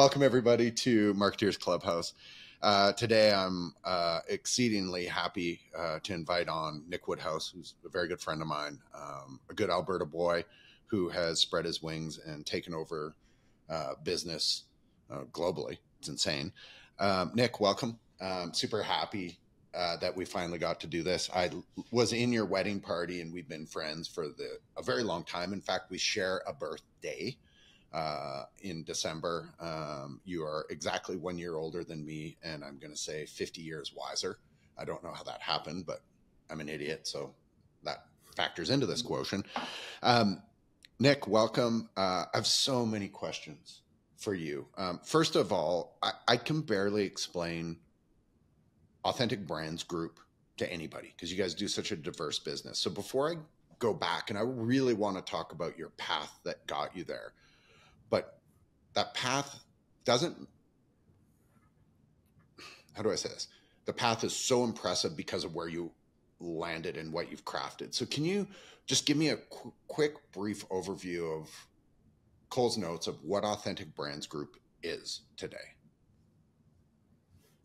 welcome everybody to Marketeers Clubhouse. Today, I'm exceedingly happy to invite on Nick Woodhouse, who's a very good friend of mine, a good Alberta boy who has spread his wings and taken over business globally. It's insane. Nick, welcome. Super happy that we finally got to do this. I was in your wedding party and we've been friends for a very long time. In fact, we share a birthday in December. You are exactly 1 year older than me, and I'm going to say 50 years wiser. I don't know how that happened, but I'm an idiot, so that factors into this quotient. Nick, welcome. I have so many questions for you. First of all, I can barely explain Authentic Brands Group to anybody because you guys do such a diverse business. So before I go back, and I really want to talk about your path that got you there, but that path doesn't, how do I say this? The path is so impressive because of where you landed and what you've crafted. So can you just give me a quick, brief overview of Cole's Notes of what Authentic Brands Group is today?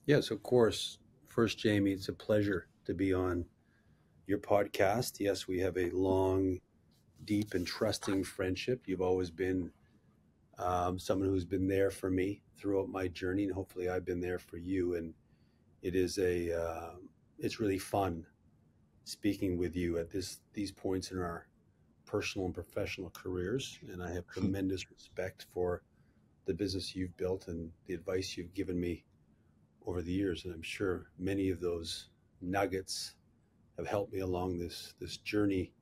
Yes, of course. First, Jamie, it's a pleasure to be on your podcast. Yes, we have a long, deep, and trusting friendship. You've always been someone who's been there for me throughout my journey, and hopefully I've been there for you. And it is it's really fun speaking with you at these points in our personal and professional careers. And I have tremendous respect for the business you've built and the advice you've given me over the years. And I'm sure many of those nuggets have helped me along this journey,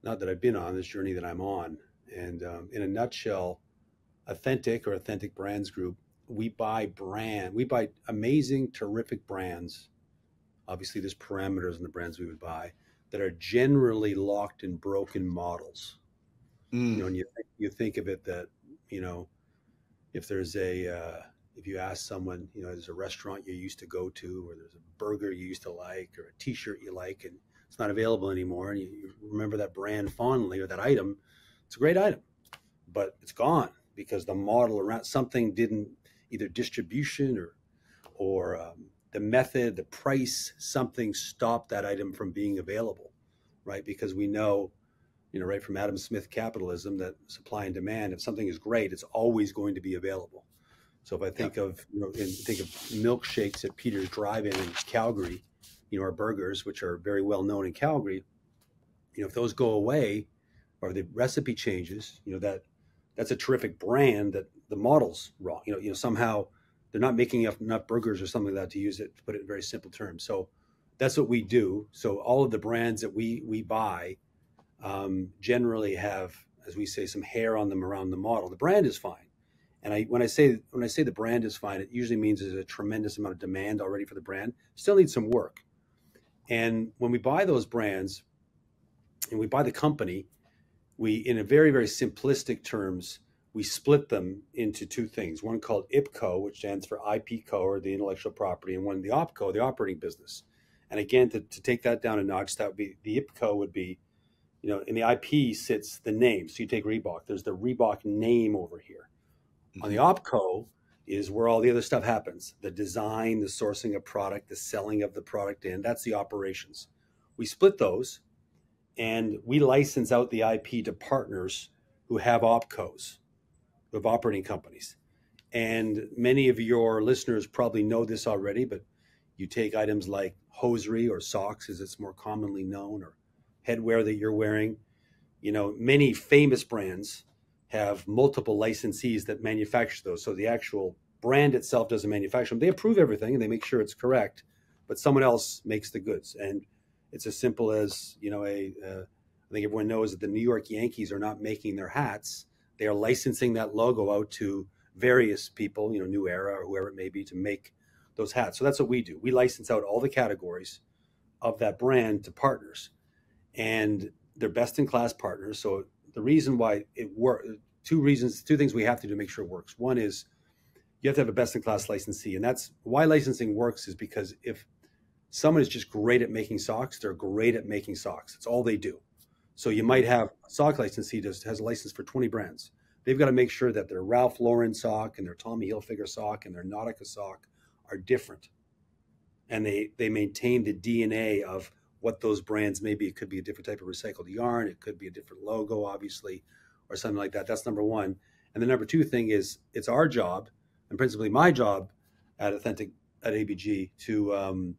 not that I've been on, this journey that I'm on. And in a nutshell, Authentic Brands Group, we buy amazing, terrific brands. Obviously, there's parameters in the brands we would buy that are generally locked in broken models. You know, and you think of it that, you know, if you ask someone, you know, there's a restaurant you used to go to, or there's a burger you used to like, or a T-shirt you like, and it's not available anymore, and you remember that brand fondly or that item, it's a great item, but it's gone because the model around something didn't, either distribution or the method, the price, something stopped that item from being available, right? Because we know, you know, right from Adam Smith capitalism, that supply and demand, if something is great, it's always going to be available. So if I think of, you know, think of milkshakes at Peter's Drive-In in Calgary, you know, our burgers, which are very well known in Calgary, you know, if those go away or the recipe changes, you know, that's a terrific brand that the model's wrong. You know, somehow they're not making enough burgers or something like that, to use it, to put it in very simple terms. So that's what we do. So all of the brands that we buy generally have, as we say, some hair on them around the model. The brand is fine. And when I say the brand is fine, it usually means there's a tremendous amount of demand already for the brand. Still needs some work. And when we buy those brands and we buy the company, we, in a very, very simplistic terms, we split them into two things. One called IPCO, which stands for IP Co, or the intellectual property, and one the OPCO, the operating business. And again, to take that down a notch, that would be, the IPCO would be, you know, in the IP sits the name. So you take Reebok, there's the Reebok name over here. On the OPCO is where all the other stuff happens. The design, the sourcing of product, the selling of the product in, that's the operations. We split those and we license out the IP to partners who have OPCOs, who have operating companies. And many of your listeners probably know this already, but you take items like hosiery or socks, as it's more commonly known, or headwear that you're wearing. You know, many famous brands have multiple licensees that manufacture those. So the actual brand itself doesn't manufacture them. They approve everything and they make sure it's correct, but someone else makes the goods. And it's as simple as, you know, I think everyone knows that the New York Yankees are not making their hats. They are licensing that logo out to various people, you know, New Era or whoever it may be, to make those hats. So that's what we do. We license out all the categories of that brand to partners, and they're best in class partners. So the reason why it works, two things we have to do to make sure it works. One is you have to have a best-in-class licensee, and that's why licensing works, is because if someone is just great at making socks, they're great at making socks. It's all they do. So you might have a sock licensee has a license for 20 brands. they've got to make sure that their Ralph Lauren sock and their Tommy Hilfiger sock and their Nautica sock are different. And they maintain the DNA of what those brands may be. It could be a different type of recycled yarn. It could be a different logo, obviously, or something like that. That's number one. And the number two thing is it's our job, and principally my job at ABG, to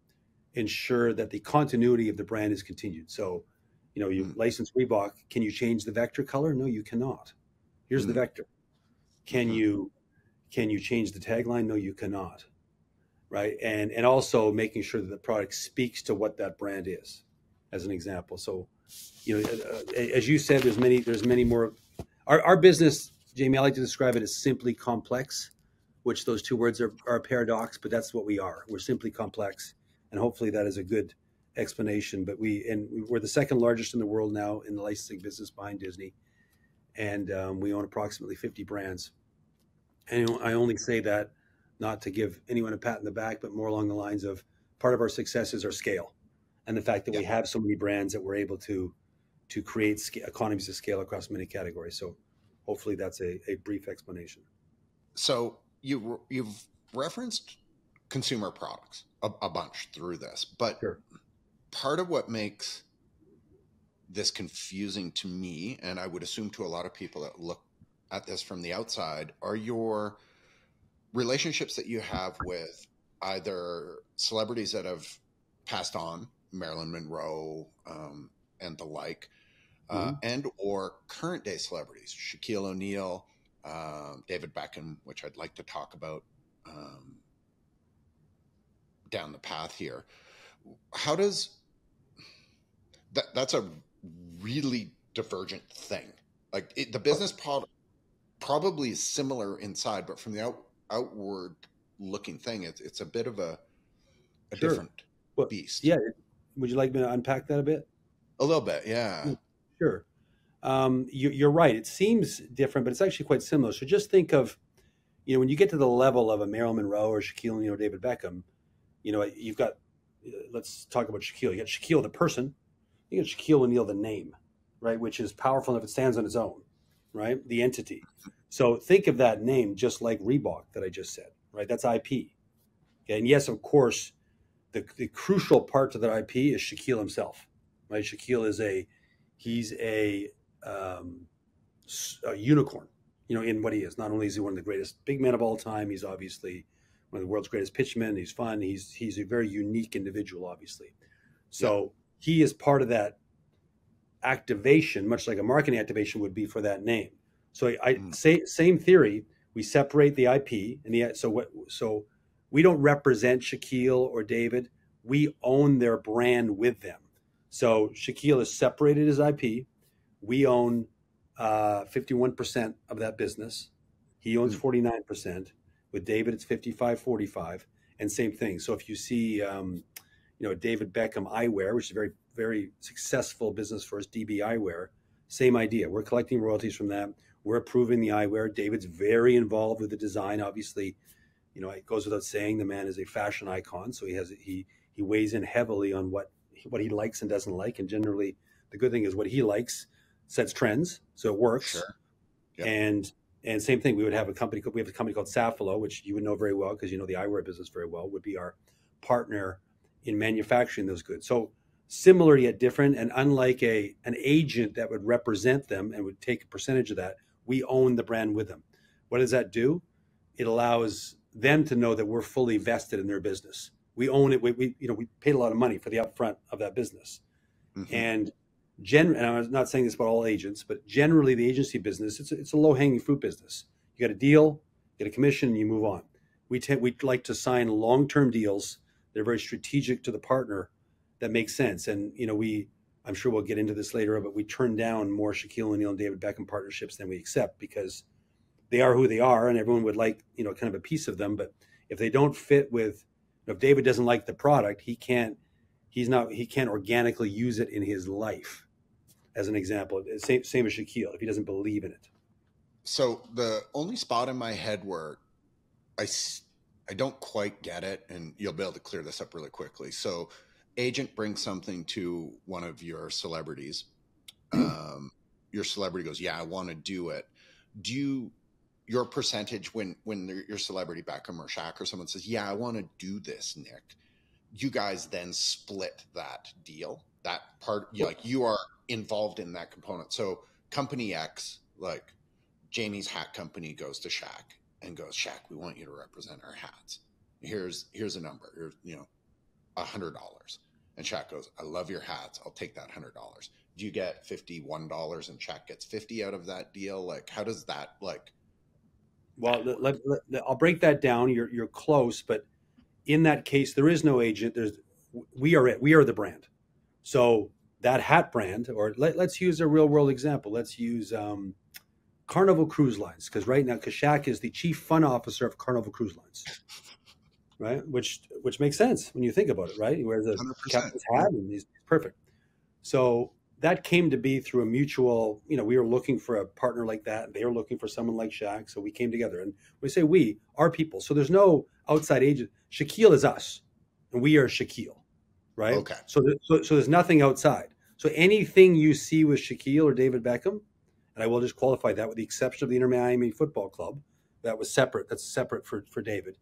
ensure that the continuity of the brand is continued. So, you license Reebok. Can you change the vector color? No, you cannot. Here's the vector. Can you change the tagline? No, you cannot. Right. And also making sure that the product speaks to what that brand is, as an example. So, as you said, there's many more. Our business, Jamie, I like to describe it as simply complex, which those two words are a paradox, but that's what we are. We're simply complex. And hopefully that is a good explanation. But we're the second largest in the world now in the licensing business behind Disney. And we own approximately 50 brands. And I only say that not to give anyone a pat in the back, but more along the lines of part of our success is our scale and the fact that we have so many brands that we're able to create economies of scale across many categories. So hopefully that's a brief explanation. So you've referenced consumer products a bunch through this, but sure. Part of what makes this confusing to me, and I would assume to a lot of people that look at this from the outside, are your relationships that you have with either celebrities that have passed on, Marilyn Monroe and the like, and or current day celebrities, Shaquille O'Neal, David Beckham, which I'd like to talk about down the path here. How does that's a really divergent thing. Like the business probably is similar inside, but from the outward looking thing, it's a bit of a sure. different beast. Yeah. Would you like me to unpack that a bit? A little bit. Yeah. Sure. You're right. It seems different, but it's actually quite similar. So just think of, when you get to the level of a Marilyn Monroe or Shaquille O'Neal, David Beckham, you've got, let's talk about Shaquille. You got Shaquille the person, you got Shaquille O'Neal the name, right? Which is powerful if it stands on its own, right? The entity. So think of that name just like Reebok that I just said, right? That's IP. Okay? And yes, of course, the crucial part to that IP is Shaquille himself, right? Shaquille is he's a unicorn, in what he is. Not only is he one of the greatest big men of all time, he's obviously one of the world's greatest pitchmen. He's fun. He's a very unique individual, obviously. So he is part of that activation, much like a marketing activation would be for that name. So I say same theory. We separate the IP and so we don't represent Shaquille or David. We own their brand with them. So Shaquille has separated his IP. We own 51% of that business. He owns 49%. With David, it's 55-45, and same thing. So if you see, David Beckham Eyewear, which is a very, very successful business for us, DB Eyewear, same idea. We're collecting royalties from that. We're approving the eyewear. David's very involved with the design. Obviously, it goes without saying the man is a fashion icon, so he weighs in heavily on what he likes and doesn't like. And generally, the good thing is what he likes sets trends, so it works. Sure. Yep. And same thing, we have a company called Safilo, which you would know very well because you know the eyewear business very well, would be our partner in manufacturing those goods. So similar yet different, and unlike an agent that would represent them and would take a percentage of that, we own the brand with them. What does that do? It allows them to know that we're fully vested in their business. We own it. We paid a lot of money for the upfront of that business. And I'm not saying this about all agents, but generally the agency business, it's a low-hanging fruit business. You got a deal, get a commission, and you move on. We like to sign long-term deals. They're very strategic to the partner that makes sense. And, I'm sure we'll get into this later, but we turn down more Shaquille O'Neal and David Beckham partnerships than we accept because they are who they are and everyone would like, kind of a piece of them. But if they don't fit with, if David doesn't like the product, he can't organically use it in his life. As an example, same as Shaquille, if he doesn't believe in it. So the only spot in my head where I don't quite get it, and you'll be able to clear this up really quickly. So agent brings something to one of your celebrities. Your celebrity goes, yeah, I want to do it. do you, your percentage when your celebrity Beckham or Shaq or someone says, yeah, I want to do this, Nick, you guys then split that deal, that part, like you are involved in that component. So company X, like Jamie's hat company, goes to Shaq and goes, Shaq, we want you to represent our hats. Here's a number. Here's, $100. And Shaq goes, I love your hats. I'll take that $100. Do you get $51 and Shaq gets 50 out of that deal? Like, how does that Well, I'll break that down. You're close, but in that case, there is no agent. We are it. We are the brand. So that hat brand, or let's use a real world example. Let's use Carnival Cruise Lines, because right now, Shaq is the chief fun officer of Carnival Cruise Lines, right? Which makes sense when you think about it, right? He wears a 100%. captain's hat, and he's perfect. So that came to be through a mutual, we were looking for a partner like that. And they were looking for someone like Shaq. So we came together, and we say we are people. So there's no outside agent. Shaquille is us and we are Shaquille, right? Okay. So there's nothing outside. So anything you see with Shaquille or David Beckham, and I will just qualify that with the exception of the Inter Miami Football Club, that was separate. That's separate for David.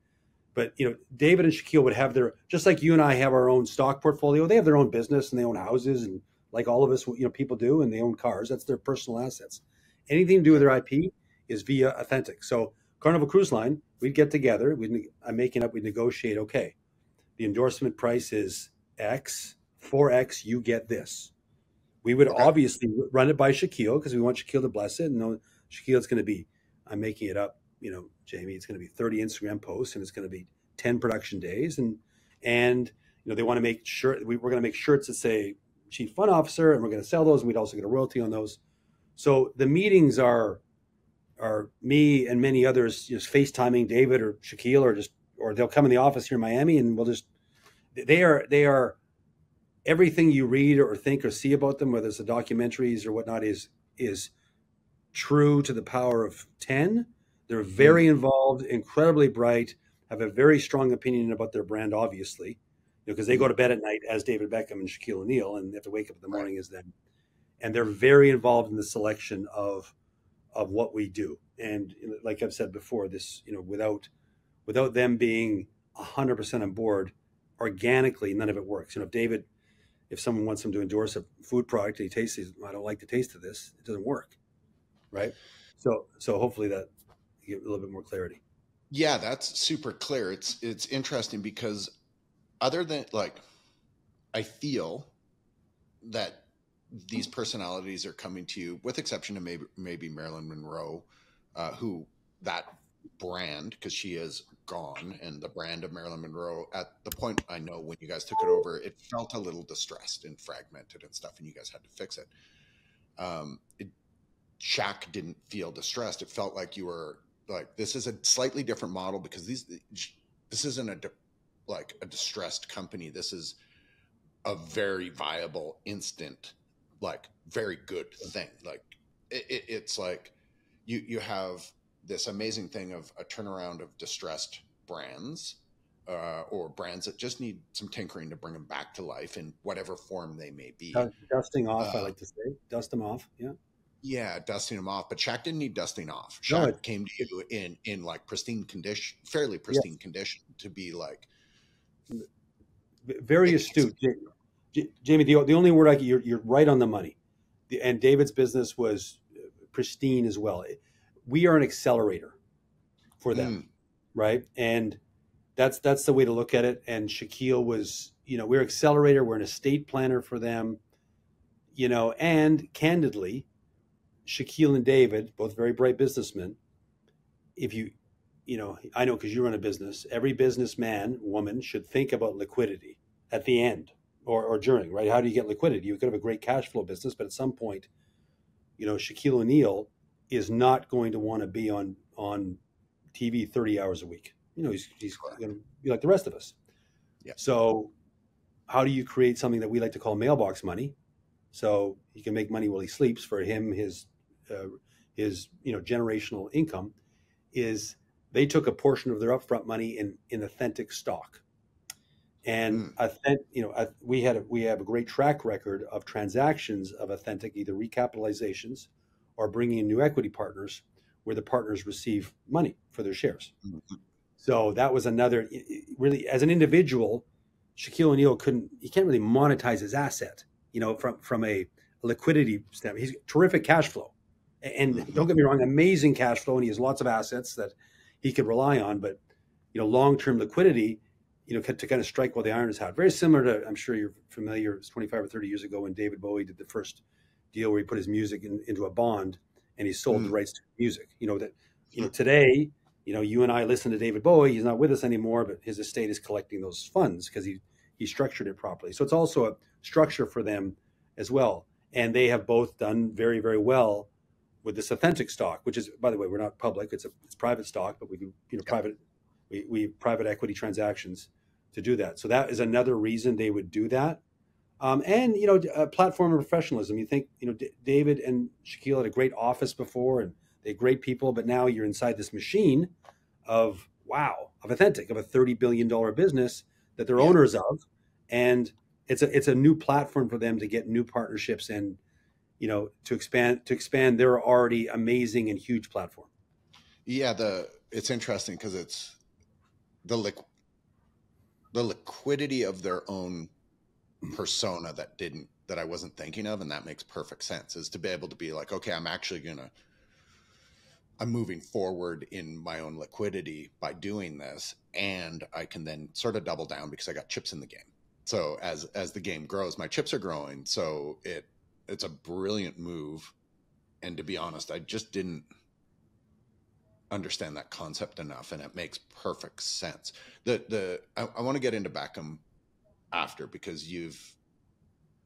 But David and Shaquille would have their, just like you and I have our own stock portfolio. They have their own business and they own houses, and like all of us, people do, and they own cars. That's their personal assets. Anything to do with their IP is via Authentic. So Carnival Cruise Line, we'd get together. We'd negotiate. Okay, the endorsement price is X. For X, you get this. We would obviously run it by Shaquille because we want Shaquille to bless it. And know Shaquille's going to be, I'm making it up, Jamie, it's going to be 30 Instagram posts and it's going to be 10 production days. And they want to make sure we're going to make shirts that say chief fun officer, and we're going to sell those. And we'd also get a royalty on those. So the meetings are me and many others just FaceTiming David or Shaquille, or they'll come in the office here in Miami, and they are everything you read or think or see about them, whether it's the documentaries or whatnot, is true to the power of 10. They're very involved, incredibly bright, have a very strong opinion about their brand, obviously, because they go to bed at night as David Beckham and Shaquille O'Neal, and they have to wake up in the morning as them. And they're very involved in the selection of what we do. And like I've said before, this, without them being 100% on board, organically, none of it works. If someone wants them to endorse a food product and he tastes it, I don't like the taste of this, it doesn't work. Right. So hopefully that you get a little bit more clarity. Yeah, that's super clear. It's interesting because other than I feel that these personalities are coming to you, with exception of maybe Marilyn Monroe, who that brand, because she is gone, and the brand of Marilyn Monroe at the point, I know when you guys took it over, it felt a little distressed and fragmented and stuff, and you guys had to fix it. Shaq didn't feel distressed. It felt like you were like, this is a slightly different model because this isn't a distressed company. This is a very viable, instant, very good thing. It's like you have this amazing thing of a turnaround of distressed brands, or brands that just need some tinkering to bring them back to life in whatever form they may be. Dusting off, I like to say. Dust them off, yeah. Yeah, dusting them off. But Shaq didn't need dusting off. Shaq came to you in pristine condition, fairly pristine condition, to be very astute. Jamie, the only word you're right on the money. And David's business was pristine as well. We are an accelerator for them, right? And that's the way to look at it. And Shaquille was, we're accelerator, we're an estate planner for them, and candidly, Shaquille and David, both very bright businessmen. If I know because you run a business, every businessman, woman should think about liquidity at the end or during, right? How do you get liquidity? You could have a great cash flow business, but at some point, Shaquille O'Neal is not going to want to be on TV 30 hours a week. He's going to be like the rest of us. Yeah. So how do you create something that we like to call mailbox money? So he can make money while he sleeps. For him, his generational income is they took a portion of their upfront money in authentic stock. And we have a great track record of transactions of authentic, either recapitalizations or bringing in new equity partners, where the partners receive money for their shares. Mhm. So that was another, really, as an individual, Shaquille O'Neal he can't really monetize his asset, from a liquidity standpoint. He's terrific cash flow. And don't get me wrong, amazing cash flow, and he has lots of assets that he could rely on. But, long-term liquidity, to kind of strike while the iron is hot. Very similar to, I'm sure you're familiar, it was 25 or 30 years ago when David Bowie did the first deal where he put his music into a bond and he sold the rights to music. Today, you and I listen to David Bowie. He's not with us anymore, but his estate is collecting those funds because he structured it properly. So it's also a structure for them as well. And they have both done very, very well with this authentic stock, which is, by the way, we're not public. It's private stock, but we do we private equity transactions to do that. So that is another reason they would do that. And platform and professionalism. You think David and Shaquille had a great office before, and they're great people, but now you're inside this machine of authentic, of a $30 billion business that they're owners of, and it's a new platform for them to get new partnerships and to expand their already amazing and huge platform. Yeah, it's interesting because it's the liquidity of their own persona that I wasn't thinking of, and that makes perfect sense, is to be able to be like, okay, I'm moving forward in my own liquidity by doing this, and I can then sort of double down because I got chips in the game. So as the game grows, my chips are growing. So it's a brilliant move. And to be honest, I just didn't understand that concept enough, and it makes perfect sense. I want to get into Beckham after, because you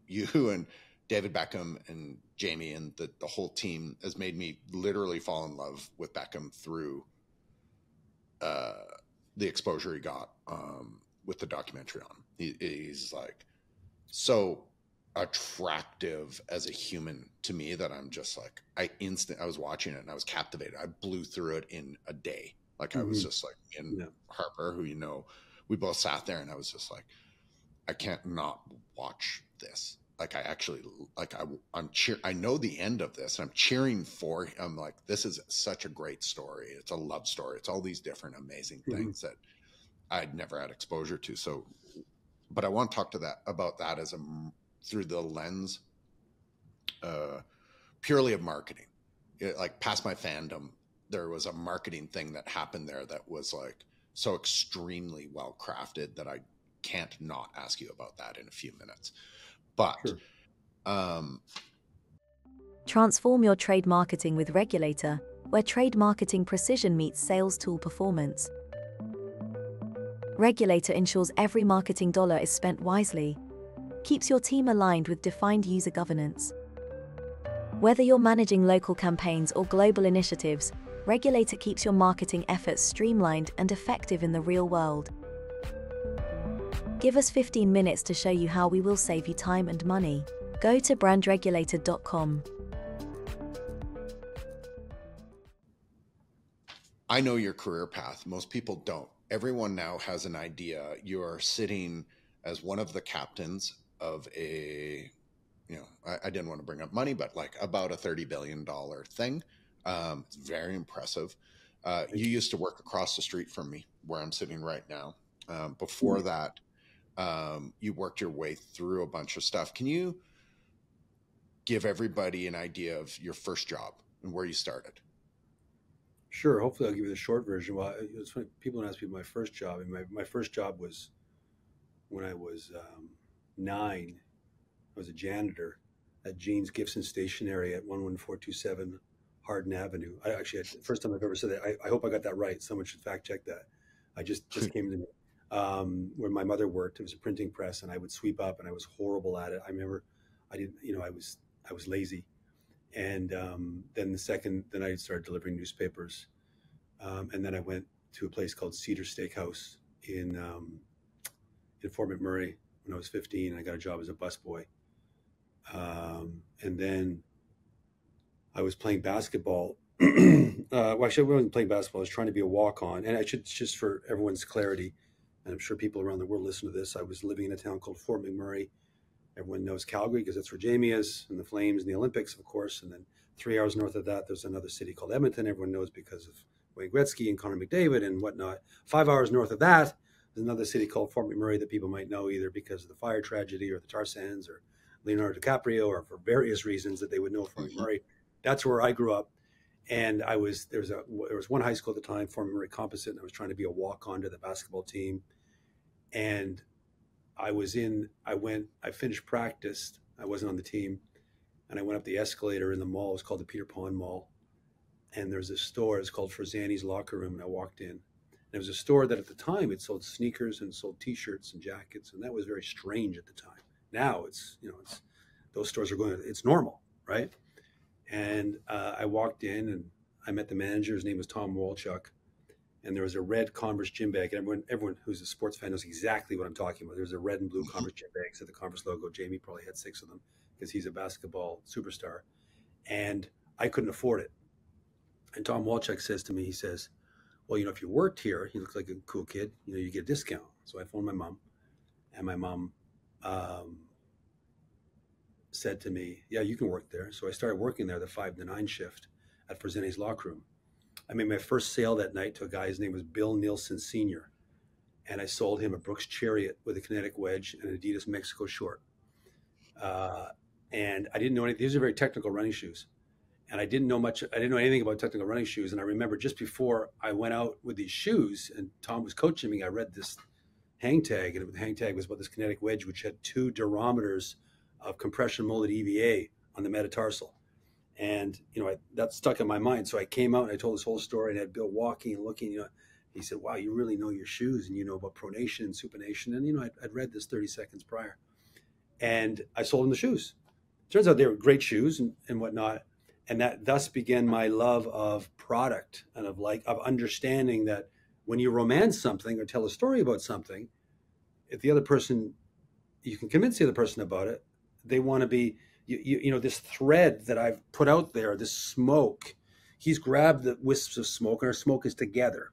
and David Beckham and Jamie and the whole team has made me literally fall in love with Beckham through the exposure he got with the documentary on. He's like so attractive as a human to me that I'm just like, I was watching it and I was captivated. I blew through it in a day. Like I was just like, Harper, who we both sat there and I was just like, I can't not watch this. Like I know the end of this and I'm cheering for him. I'm like, this is such a great story. It's a love story. It's all these different amazing things that I'd never had exposure to. So, but I want to talk about that through the lens purely of marketing. Like past my fandom, there was a marketing thing that happened there that was like so extremely well crafted that I can't not ask you about that in a few minutes. But transform your trade marketing with Regulator, where trade marketing precision meets sales tool performance. Regulator ensures every marketing dollar is spent wisely, keeps your team aligned with defined user governance. Whether you're managing local campaigns or global initiatives, Regulator keeps your marketing efforts streamlined and effective in the real world. Give us 15 minutes to show you how we will save you time and money. Go to brandregulator.com. I know your career path. Most people don't. Everyone now has an idea. You're sitting as one of the captains of I didn't want to bring up money, but like about a $30 billion thing. It's very impressive. You used to work across the street from me where I'm sitting right now. Before that, you worked your way through a bunch of stuff. Can you give everybody an idea of your first job and where you started? Sure. Hopefully I'll give you the short version. Well, it's funny. People ask me my first job. And my first job was when I was 9. I was a janitor at Jean's Gibson Stationery at 11427 Hardin Avenue. First time I've ever said that. I hope I got that right. Someone should fact check that. I just came to me. Where my mother worked, it was a printing press, and I would sweep up, and I was horrible at it. I remember I was lazy. And then I started delivering newspapers. And then I went to a place called Cedar Steakhouse in Fort McMurray when I was 15. I got a job as a busboy. And then I was playing basketball. Well, actually, I wasn't playing basketball. I was trying to be a walk-on. And I should, just for everyone's clarity, and I'm sure people around the world listen to this, I was living in a town called Fort McMurray. Everyone knows Calgary because that's where Jamie is, and the Flames and the Olympics, of course. And then 3 hours north of that, there's another city called Edmonton. Everyone knows because of Wayne Gretzky and Connor McDavid and whatnot. 5 hours north of that, there's another city called Fort McMurray that people might know either because of the fire tragedy or the tar sands or Leonardo DiCaprio or for various reasons that they would know Fort McMurray. That's where I grew up. And there was one high school at the time, Fort McMurray Composite, and I was trying to be a walk-on to the basketball team. And I finished practice. I wasn't on the team. And I went up the escalator in the mall. It was called the Peter Pond Mall. And there's a store, it's called Frazani's Locker Room. And I walked in. And it was a store that at the time it sold sneakers and sold t-shirts and jackets. And that was very strange at the time. Now those stores are it's normal, right? And I walked in and I met the manager. His name was Tom Walchuk. And there was a red Converse gym bag. And everyone who's a sports fan knows exactly what I'm talking about. There's a red and blue Converse gym bags at the Converse logo. Jamie probably had 6 of them because he's a basketball superstar. And I couldn't afford it. And Tom Walchuk says to me, he says, well, if you worked here, he looks like a cool kid, you get a discount. So I phoned my mom. And my mom said to me, yeah, you can work there. So I started working there, the 5 to 9 shift at Frazani's Locker Room. I made my first sale that night to a guy, his name was Bill Nielsen Sr. And I sold him a Brooks Chariot with a kinetic wedge and an Adidas Mexico short. And I didn't know anything. These are very technical running shoes. And I didn't know anything about technical running shoes. And I remember just before I went out with these shoes and Tom was coaching me, I read this hang tag. And the hang tag was about this kinetic wedge, which had 2 durometers of compression molded EVA on the metatarsal. And, that stuck in my mind. So I came out and I told this whole story and I had Bill walking and looking, he said, wow, you really know your shoes and you know about pronation and supination. And, I'd read this 30 seconds prior and I sold him the shoes. Turns out they were great shoes and whatnot. And that thus began my love of product and of understanding that when you romance something or tell a story about something, if the other person, you can convince the other person about it, they want to be, this thread that I've put out there, this smoke, he's grabbed the wisps of smoke and our smoke is together,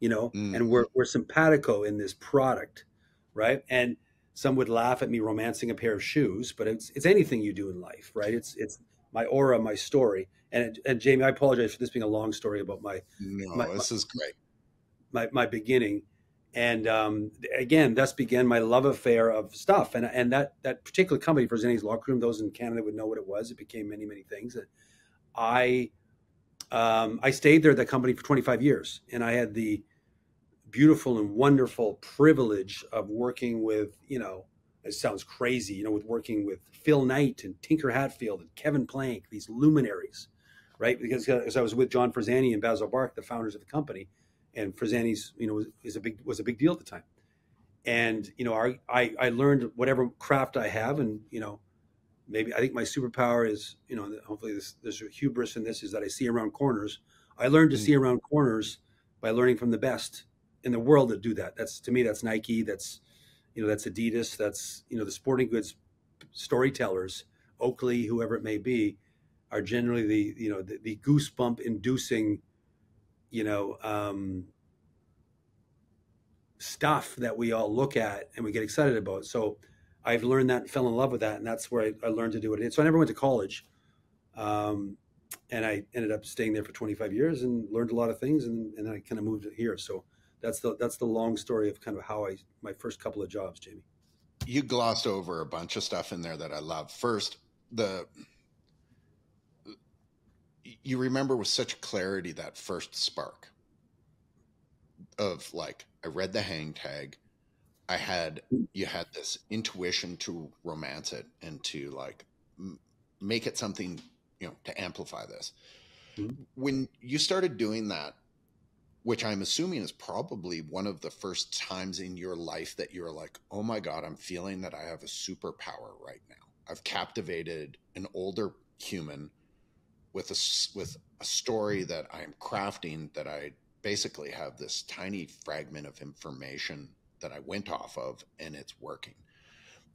and we're simpatico in this product, right? And some would laugh at me romancing a pair of shoes, but it's anything you do in life, right? It's my aura, my story. And Jamie, I apologize for this being a long story about this is great. My beginning. And again, thus began my love affair of stuff. And that particular company, Frazani's Locker Room, those in Canada would know what it was. It became many, many things. I stayed there at that company for 25 years. And I had the beautiful and wonderful privilege of working with, it sounds crazy, with working with Phil Knight and Tinker Hatfield and Kevin Plank, these luminaries, right? Because I was with John Frazani and Basil Bark, the founders of the company. And Frazani's, was a big deal at the time. And, I learned whatever craft I have. And, maybe I think my superpower is, hopefully there's a hubris in this, is that I see around corners. I learned to see around corners by learning from the best in the world that do that. To me, that's Nike. That's Adidas. That's, the sporting goods storytellers, Oakley, whoever it may be, are generally the goosebump inducing, stuff that we all look at and we get excited about. So I've learned that and fell in love with that. And that's where I learned to do it. So I never went to college. And I ended up staying there for 25 years and learned a lot of things. And then I kind of moved here. So that's the long story of kind of how my first couple of jobs, Jamie. You glossed over a bunch of stuff in there that I love. First, you remember with such clarity that first spark of I read the hang tag. You had this intuition to romance it and to make it something, to amplify this. Mm-hmm. When you started doing that, which I'm assuming is probably one of the first times in your life that you're like, oh my God, I'm feeling that I have a superpower right now. I've captivated an older human with a story that I'm crafting, that I basically have this tiny fragment of information that I went off of and it's working.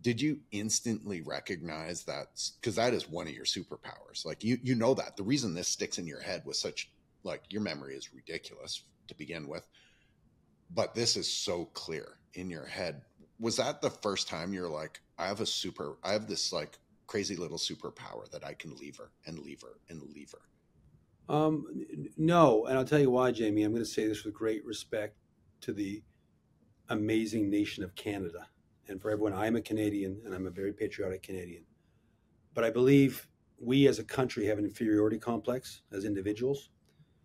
Did you instantly recognize that? Because that is one of your superpowers. You know that. The reason this sticks in your head was such, your memory is ridiculous to begin with, but this is so clear in your head. Was that the first time you're like, I have this crazy little superpower that I can lever and lever and lever? No, and I'll tell you why, Jamie. I'm going to say this with great respect to the amazing nation of Canada. And for everyone, I'm a Canadian and I'm a very patriotic Canadian. But I believe we as a country have an inferiority complex as individuals,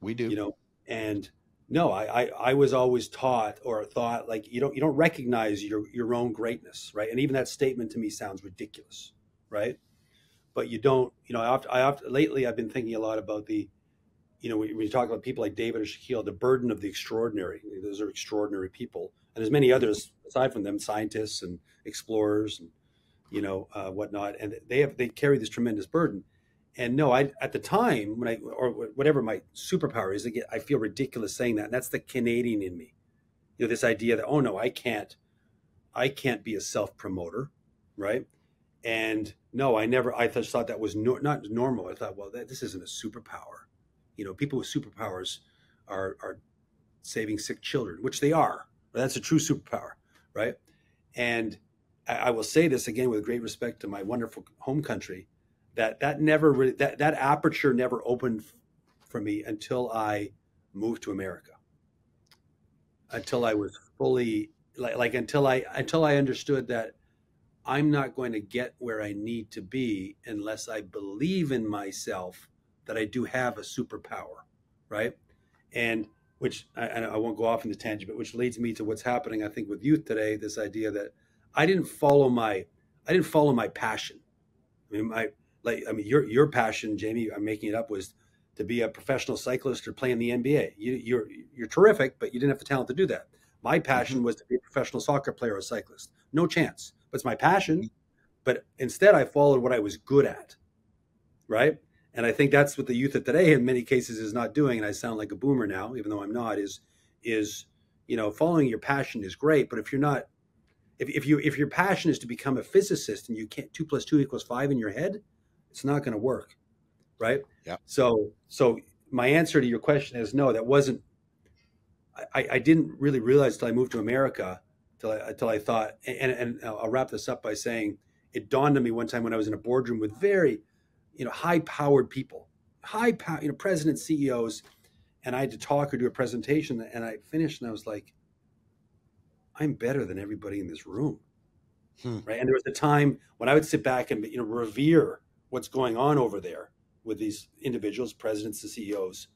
We do. you know, and no, I was always taught or thought like you don't recognize your own greatness, right? And even that statement to me sounds ridiculous, right? But you don't, lately I've been thinking a lot about when you talk about people like David or Shaquille, the burden of the extraordinary. Those are extraordinary people, and there's many others aside from them, scientists and explorers and whatnot, and they carry this tremendous burden. And no, I at the time when or whatever my superpower is, again, I feel ridiculous saying that, and that's the Canadian in me. This idea that oh no, I can't be a self promoter, right? And no, I just thought that was not normal. I thought, well, this isn't a superpower. People with superpowers are saving sick children, which they are. That's a true superpower, right? And I will say this again with great respect to my wonderful home country, that never really, that aperture never opened for me until I moved to America. Until I was fully until I understood that I'm not going to get where I need to be unless I believe in myself that I do have a superpower, right? And I won't go off in the tangent, but which leads me to what's happening, I think, with youth today. This idea that I didn't follow my passion. Your passion, Jamie, I'm making it up, was to be a professional cyclist or play in the NBA. You're terrific, but you didn't have the talent to do that. My passion was to be a professional soccer player or a cyclist. No chance. But it's my passion. But instead, I followed what I was good at, right? And I think that's what the youth of today, in many cases, is not doing. And I sound like a boomer now, even though I'm not. Is following your passion is great, but if you're not, if your passion is to become a physicist and you can't 2 + 2 = 5 in your head, it's not going to work, right? Yeah. So my answer to your question is no. That wasn't. I didn't really realize till I moved to America, till I thought, and I'll wrap this up by saying it dawned on me one time when I was in a boardroom with very, high-powered people, presidents, CEOs, and I had to talk or do a presentation, and I finished, and I was like, I'm better than everybody in this room, right? And there was a time when I would sit back and revere what's going on over there with these individuals, presidents and CEOs.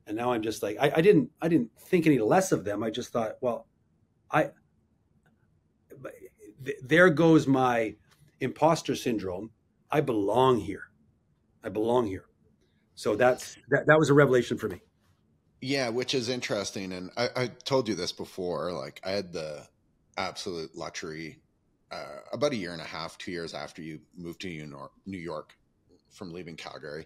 And now I'm just like, I didn't think any less of them. I just thought, well, there goes my imposter syndrome. I belong here. So that was a revelation for me. Yeah, which is interesting. And I told you this before, like I had the absolute luxury about 1.5 years, 2 years after you moved to New York from leaving Calgary.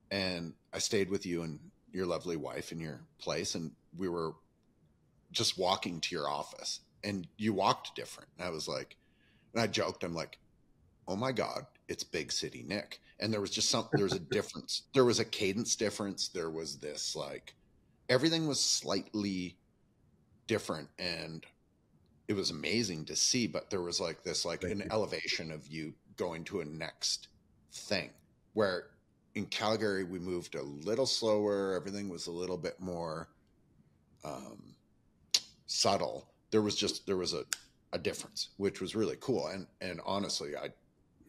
And I stayed with you and your lovely wife in your place. And we were just walking to your office and you walked different. And I was like, and I joked, I'm like, oh my God, it's big city Nick. And there was a difference. There was a cadence difference. There was this, like, everything was slightly different and it was amazing to see, but there was like this, like an elevation of you going to a next thing, where in Calgary, we moved a little slower. Everything was a little bit more subtle. There was a difference, which was really cool. And honestly, I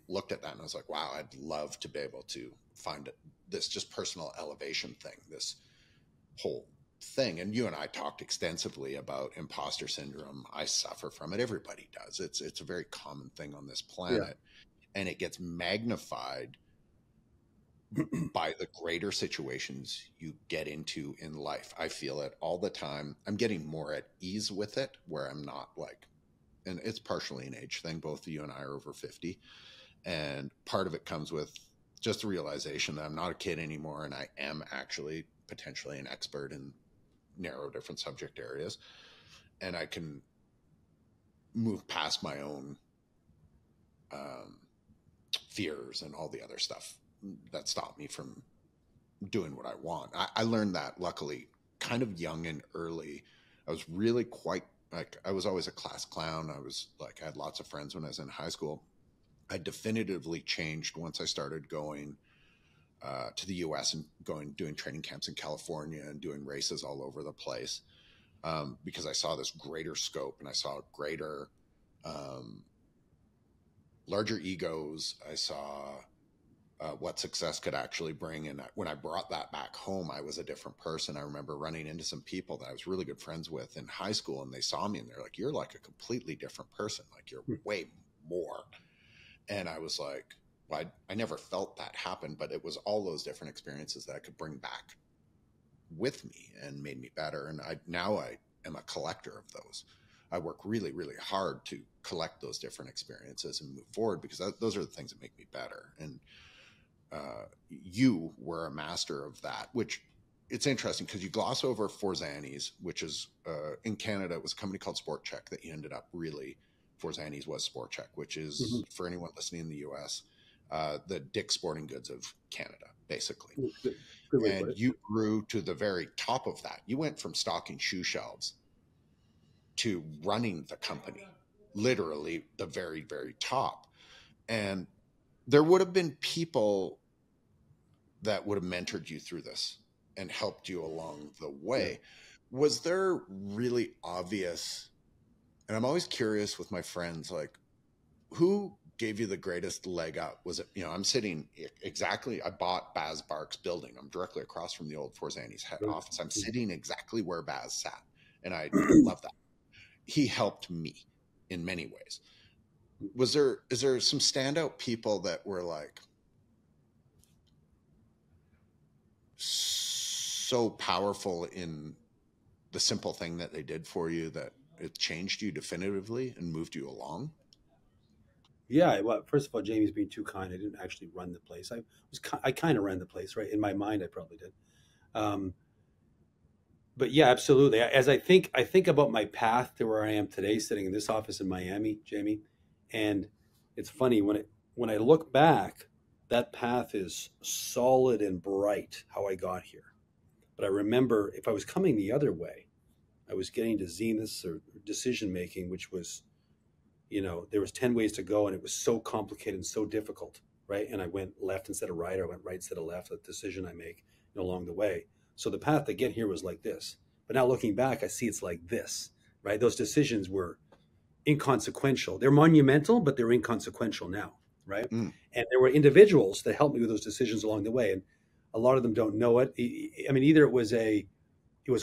looked at that and I was like, wow, I'd love to be able to find this just personal elevation thing, this whole thing. And you and I talked extensively about imposter syndrome. I suffer from it. Everybody does. It's a very common thing on this planet, and it gets magnified by the greater situations you get into in life. I feel it all the time. I'm getting more at ease with it, where I'm not like, and it's partially an age thing. Both of you and I are over 50. And part of it comes with just the realization that I'm not a kid anymore. And I am actually potentially an expert in narrow different subject areas. And I can move past my own fears and all the other stuff that stopped me from doing what I want. I learned that luckily kind of young and early. I was really quite like, I was always a class clown. I was like, I had lots of friends when I was in high school. I definitively changed once I started going to the US and doing training camps in California and doing races all over the place, because I saw this greater scope and I saw greater, larger egos. I saw what success could actually bring. And when I brought that back home, I was a different person. I remember running into some people that I was really good friends with in high school, and they saw me and they're like, "You're like a completely different person. Like you're way more." And I was like, well, I never felt that happen, but it was all those different experiences that I could bring back with me and made me better. And now I am a collector of those. I work really, really hard to collect those different experiences and move forward, because those are the things that make me better. And you were a master of that, which it's interesting because you gloss over Forzani's, which is in Canada, it was a company called Sport Check that you ended up really, Forzani's was Sport Check, which is, for anyone listening in the US, the Dick's Sporting Goods of Canada, basically. Good and you grew to the very top of that. You went from stocking shoe shelves to running the company, literally the very, very top. And there would have been people that would have mentored you through this and helped you along the way. Yeah. Was there really obvious, and I'm always curious with my friends, like, who gave you the greatest leg up? Was it, I'm sitting exactly, I bought Baz Bark's building. I'm directly across from the old Forzani's head office. I'm sitting exactly where Baz sat. And I love that. He helped me in many ways. Is there some standout people that were like so powerful in the simple thing that they did for you that it changed you definitively and moved you along? Yeah, well, first of all, Jamie's being too kind. I didn't actually run the place. I kind of ran the place, right? In my mind, I probably did. But yeah, absolutely. As I think about my path to where I am today, sitting in this office in Miami, Jamie, and it's funny when I look back, that path is solid and bright how I got here. But I remember if I was coming the other way, I was getting to zeniths or decision making, which was, there was 10 ways to go and it was so complicated and so difficult, right? And I went left instead of right, or I went right instead of left, the decision I make along the way. So the path to get here was like this. But now looking back, I see it's like this, right? Those decisions were inconsequential. They're monumental, but they're inconsequential now, right? And there were individuals that helped me with those decisions along the way. And a lot of them don't know it. I mean, either it was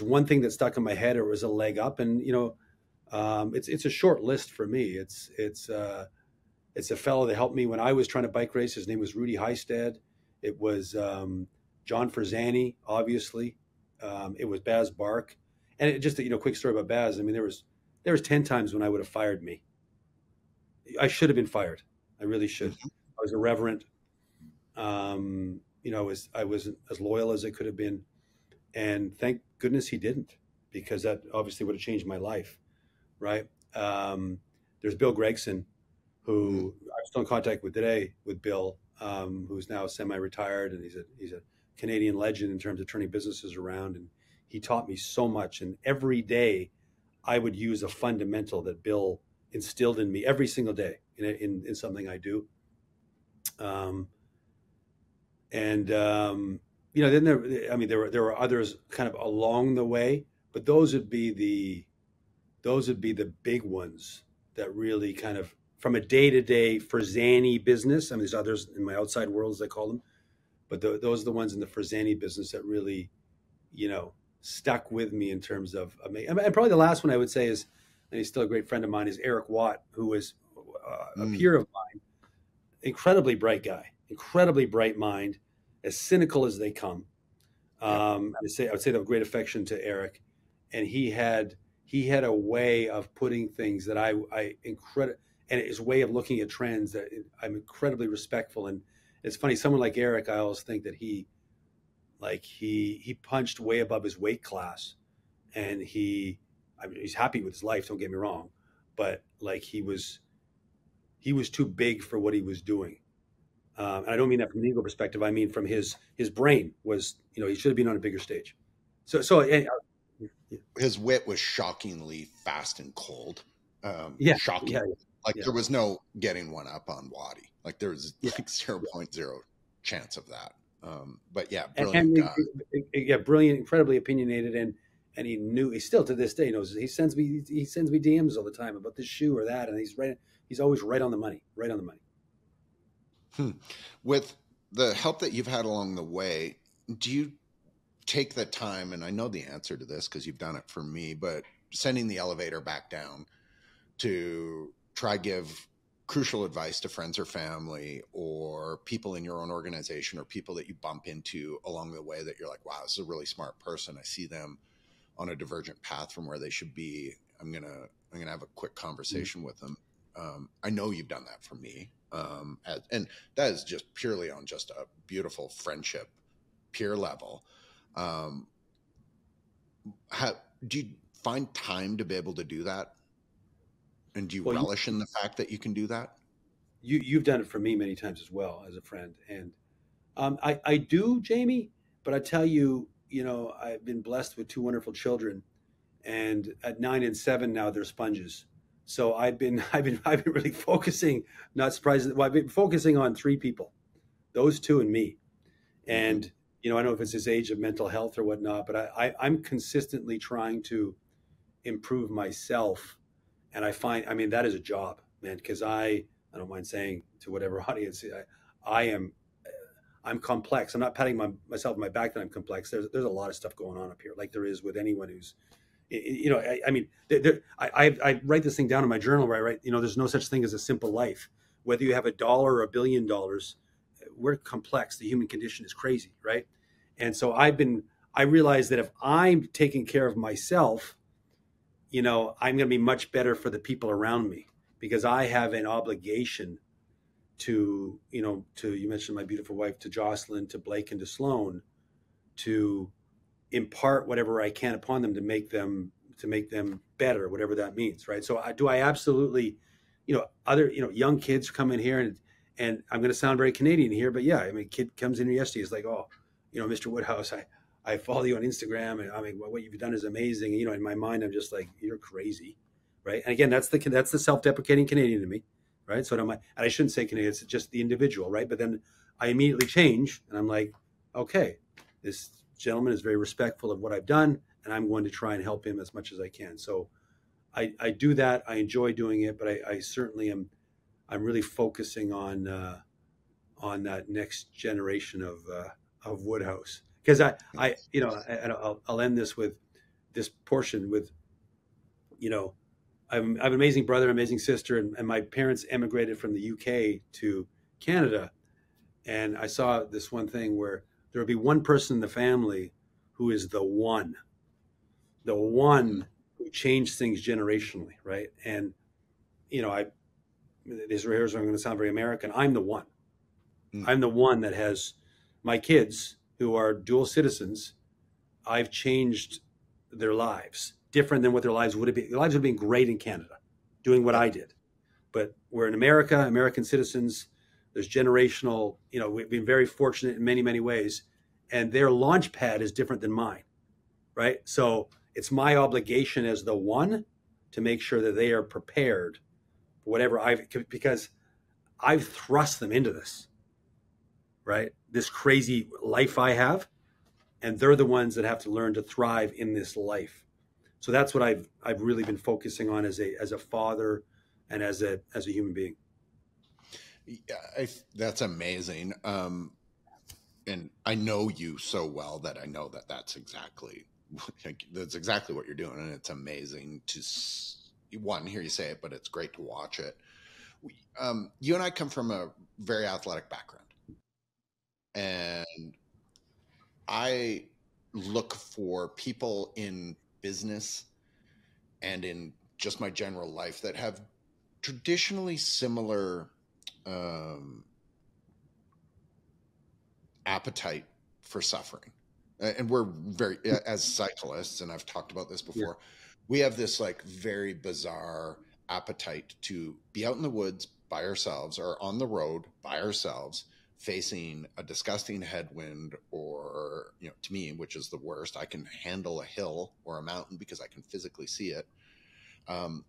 one thing that stuck in my head or it was a leg up. And, it's a short list for me. It's a fellow that helped me when I was trying to bike race. His name was Rudy Heisted. It was John Forzani, obviously. It was Baz Bark. And just a quick story about Baz. I mean, there was 10 times when I would have fired me. I should have been fired. I really should. I was irreverent. I wasn't as loyal as I could have been. And thank goodness he didn't, because that obviously would have changed my life. Right. There's Bill Gregson, who I'm still in contact with today, with Bill, who's now semi-retired, and he's a Canadian legend in terms of turning businesses around. And he taught me so much. And every day I would use a fundamental that Bill instilled in me every single day in something I do. Then there were others kind of along the way, but those would be the big ones that really kind of, from a day-to-day Forzani business. I mean, there's others in my outside world, as I call them, but those are the ones in the Forzani business that really, stuck with me in terms of, and probably the last one I would say is, and he's still a great friend of mine, is Eric Watt, who was a peer of mine, incredibly bright guy, incredibly bright mind, as cynical as they come. I would say that with great affection to Eric, and he had a way of putting things that and his way of looking at trends that I'm incredibly respectful. And it's funny, someone like Eric, I always think that he punched way above his weight class, and he's happy with his life. Don't get me wrong, but he was too big for what he was doing. And I don't mean that from an ego perspective. I mean from his brain was, he should have been on a bigger stage. His wit was shockingly fast and cold. Yeah, shocking. yeah. Like Yeah. there was no getting one up on Waddy. Like there was Yeah. like 0.0 chance of that. But yeah, And, brilliant guy. yeah, brilliant, incredibly opinionated, and he still to this day knows. He sends me DMs all the time about this shoe or that, and he's always right on the money, right on the money. With the help that you've had along the way, do you take the time, and I know the answer to this because you've done it for me, but sending the elevator back down to try give crucial advice to friends or family or people in your own organization or people that you bump into along the way that you're like, wow, this is a really smart person. I see them on a divergent path from where they should be. I'm gonna have a quick conversation with them. I know you've done that for me, and that is just purely on just a beautiful friendship, peer level. How do you find time to be able to do that? And do you Well, relish in the fact that you can do that? you've done it for me many times as well as a friend, and I do, Jamie. But I tell you, I've been blessed with two wonderful children, and at 9 and 7 now they're sponges. So I've been really focusing. Not surprising. Well, I've been focusing on three people, those two and me. And I don't know if it's this age of mental health or whatnot, but I'm consistently trying to improve myself, and I mean, that is a job, man. Because I don't mind saying to whatever audience, I am. I'm complex. I'm not patting myself on my back that I'm complex. There's a lot of stuff going on up here, like there is with anyone who's I mean, I write this thing down in my journal where I write, there's no such thing as a simple life. Whether you have $1 or $1 billion, we're complex. The human condition is crazy, right? And so I realize that if I'm taking care of myself, I'm going to be much better for the people around me because I have an obligation you mentioned my beautiful wife, to Jocelyn, to Blake, and to Sloan, to impart whatever I can upon them to make them better, whatever that means, right? So I absolutely, other young kids come in here, and I'm going to sound very Canadian here, but yeah, I mean, a kid comes in here yesterday, he's like, oh, Mr. Woodhouse, I follow you on Instagram, and I mean, what you've done is amazing. And, in my mind, I'm just like, you're crazy, right? And again, that's the self-deprecating Canadian to me, right? So and I shouldn't say Canadian, it's just the individual, right? But then I immediately change, and I'm like, okay, this gentleman is very respectful of what I've done, and I'm going to try and help him as much as I can. So I do that. I enjoy doing it, but I certainly am. I'm really focusing on that next generation of Woodhouse, because I'll end this with this portion with I have an amazing brother, amazing sister, and my parents emigrated from the UK to Canada, and I saw this one thing where there would be one person in the family who is the one who changed things generationally, right? And here's where I'm going to sound very American. I'm the one. I'm the one that has my kids who are dual citizens. I've changed their lives different than what their lives would have been. Their lives would have been great in Canada, doing what I did. But we're in America, American citizens. There's generational. We've been very fortunate in many, many ways, and their launch pad is different than mine, right? So it's my obligation as the one to make sure that they are prepared for whatever because I've thrust them into this, right? This crazy life I have, and they're the ones that have to learn to thrive in this life. So that's what I've really been focusing on as a father and as a human being. Yeah, that's amazing. And I know you so well that I know that that's exactly what you're doing, and it's amazing to hear you say it, but it's great to watch it. You and I come from a very athletic background, and I look for people in business and in just my general life that have traditionally similar appetite for suffering. And we're very, as cyclists, and I've talked about this before, we have this like very bizarre appetite to be out in the woods by ourselves or on the road by ourselves, facing a disgusting headwind, or, to me, which is the worst, I can handle a hill or a mountain because I can physically see it.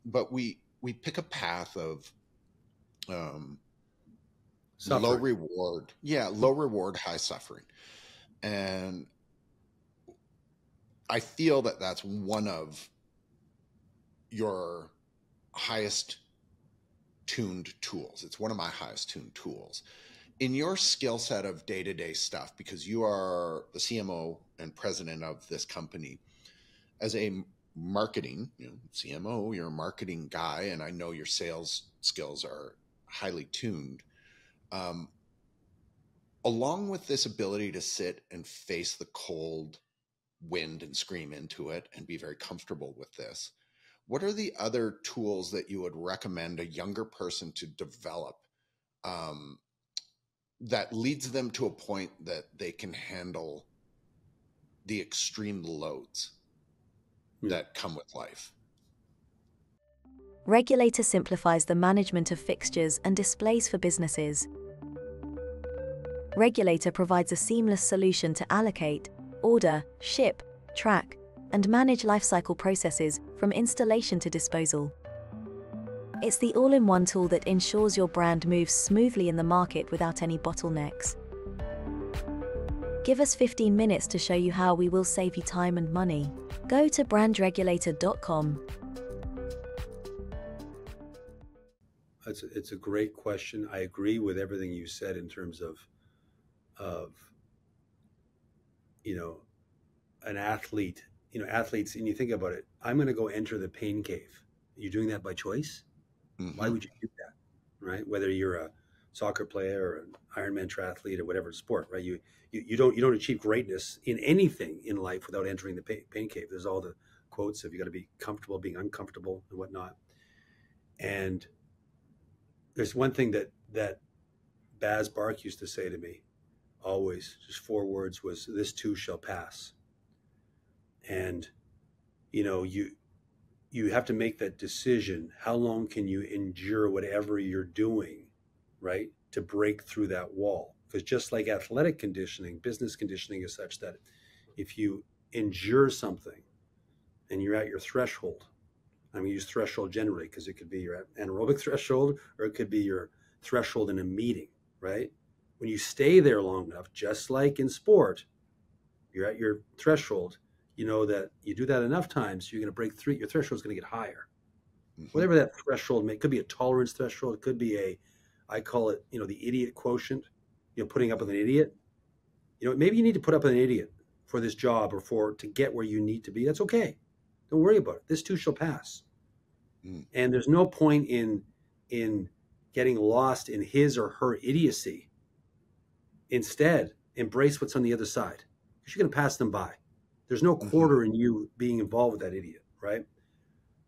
But we pick a path of low reward. Yeah, low reward, high suffering. And I feel that that's one of your highest tuned tools. It's one of my highest tuned tools. In your skill set of day-to-day stuff, because you are the CMO and president of this company, as a marketing, CMO, you're a marketing guy, and I know your sales skills are highly tuned. Along with this ability to sit and face the cold wind and scream into it and be very comfortable with this, what are the other tools that you would recommend a younger person to develop that leads them to a point that they can handle the extreme loads that come with life? Regulator simplifies the management of fixtures and displays for businesses. Regulator provides a seamless solution to allocate, order, ship, track, and manage lifecycle processes from installation to disposal. It's the all-in-one tool that ensures your brand moves smoothly in the market without any bottlenecks. Give us 15 minutes to show you how we will save you time and money. Go to brandregulator.com. It's a great question. I agree with everything you said in terms of an athlete. Athletes, and you think about it, I'm going to go enter the pain cave. You're doing that by choice? Mm-hmm. Why would you do that, right? Whether you're a soccer player or an Ironman triathlete or whatever sport, right? You don't achieve greatness in anything in life without entering the pain cave. There's all the quotes of you got to be comfortable being uncomfortable and whatnot. And there's one thing that Baz Bark used to say to me always, just 4 words, was, "This too shall pass." And you have to make that decision. How long can you endure whatever you're doing, right, to break through that wall? Because just like athletic conditioning, business conditioning is such that if you endure something and you're at your threshold, I'm going to use threshold generally because it could be your anaerobic threshold or it could be your threshold in a meeting, right? When you stay there long enough, just like in sport, you're at your threshold. You know that you do that enough times, you're going to break through. Your threshold is going to get higher. Mm-hmm. Whatever that threshold may, it could be a tolerance threshold. It could be I call it, the idiot quotient. Putting up with an idiot. Maybe you need to put up with an idiot for this job or to get where you need to be. That's okay. Don't worry about it. This too shall pass. Mm. And there's no point in getting lost in his or her idiocy. Instead, embrace what's on the other side, because you're going to pass them by. There's no quarter in you being involved with that idiot, right?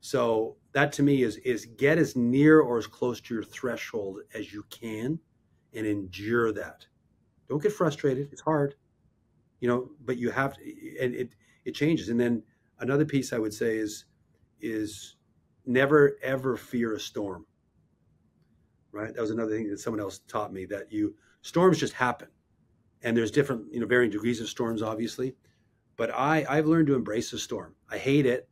So that to me is get as near or as close to your threshold as you can and endure that. Don't get frustrated. It's hard, but you have to, and it changes. And then another piece I would say is never, ever fear a storm, right? That was another thing that someone else taught me, that storms just happen. And there's different, varying degrees of storms, obviously. But I've learned to embrace a storm. I hate it,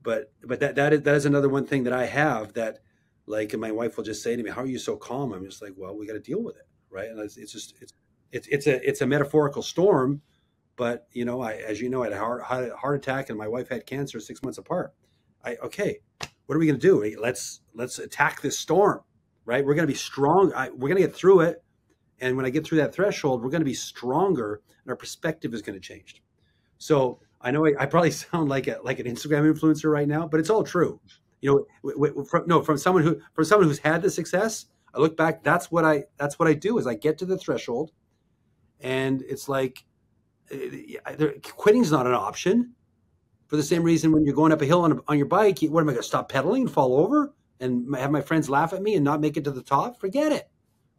but that is another one thing that I have that, like, and my wife will just say to me, "How are you so calm?" I'm just like, "Well, we got to deal with it, right?" And it's a metaphorical storm, but as you know, I had a heart attack and my wife had cancer 6 months apart. Okay, what are we going to do? Let's attack this storm, right? We're going to be strong. We're going to get through it, and when I get through that threshold, we're going to be stronger, and our perspective is going to change. So I know I probably sound like an Instagram influencer right now, but it's all true. From someone who's had the success, I look back. That's what I do. Is I get to the threshold, and it's like quitting's not an option. For the same reason, when you're going up a hill on your bike, what am I going to stop pedaling and fall over and have my friends laugh at me and not make it to the top? Forget it.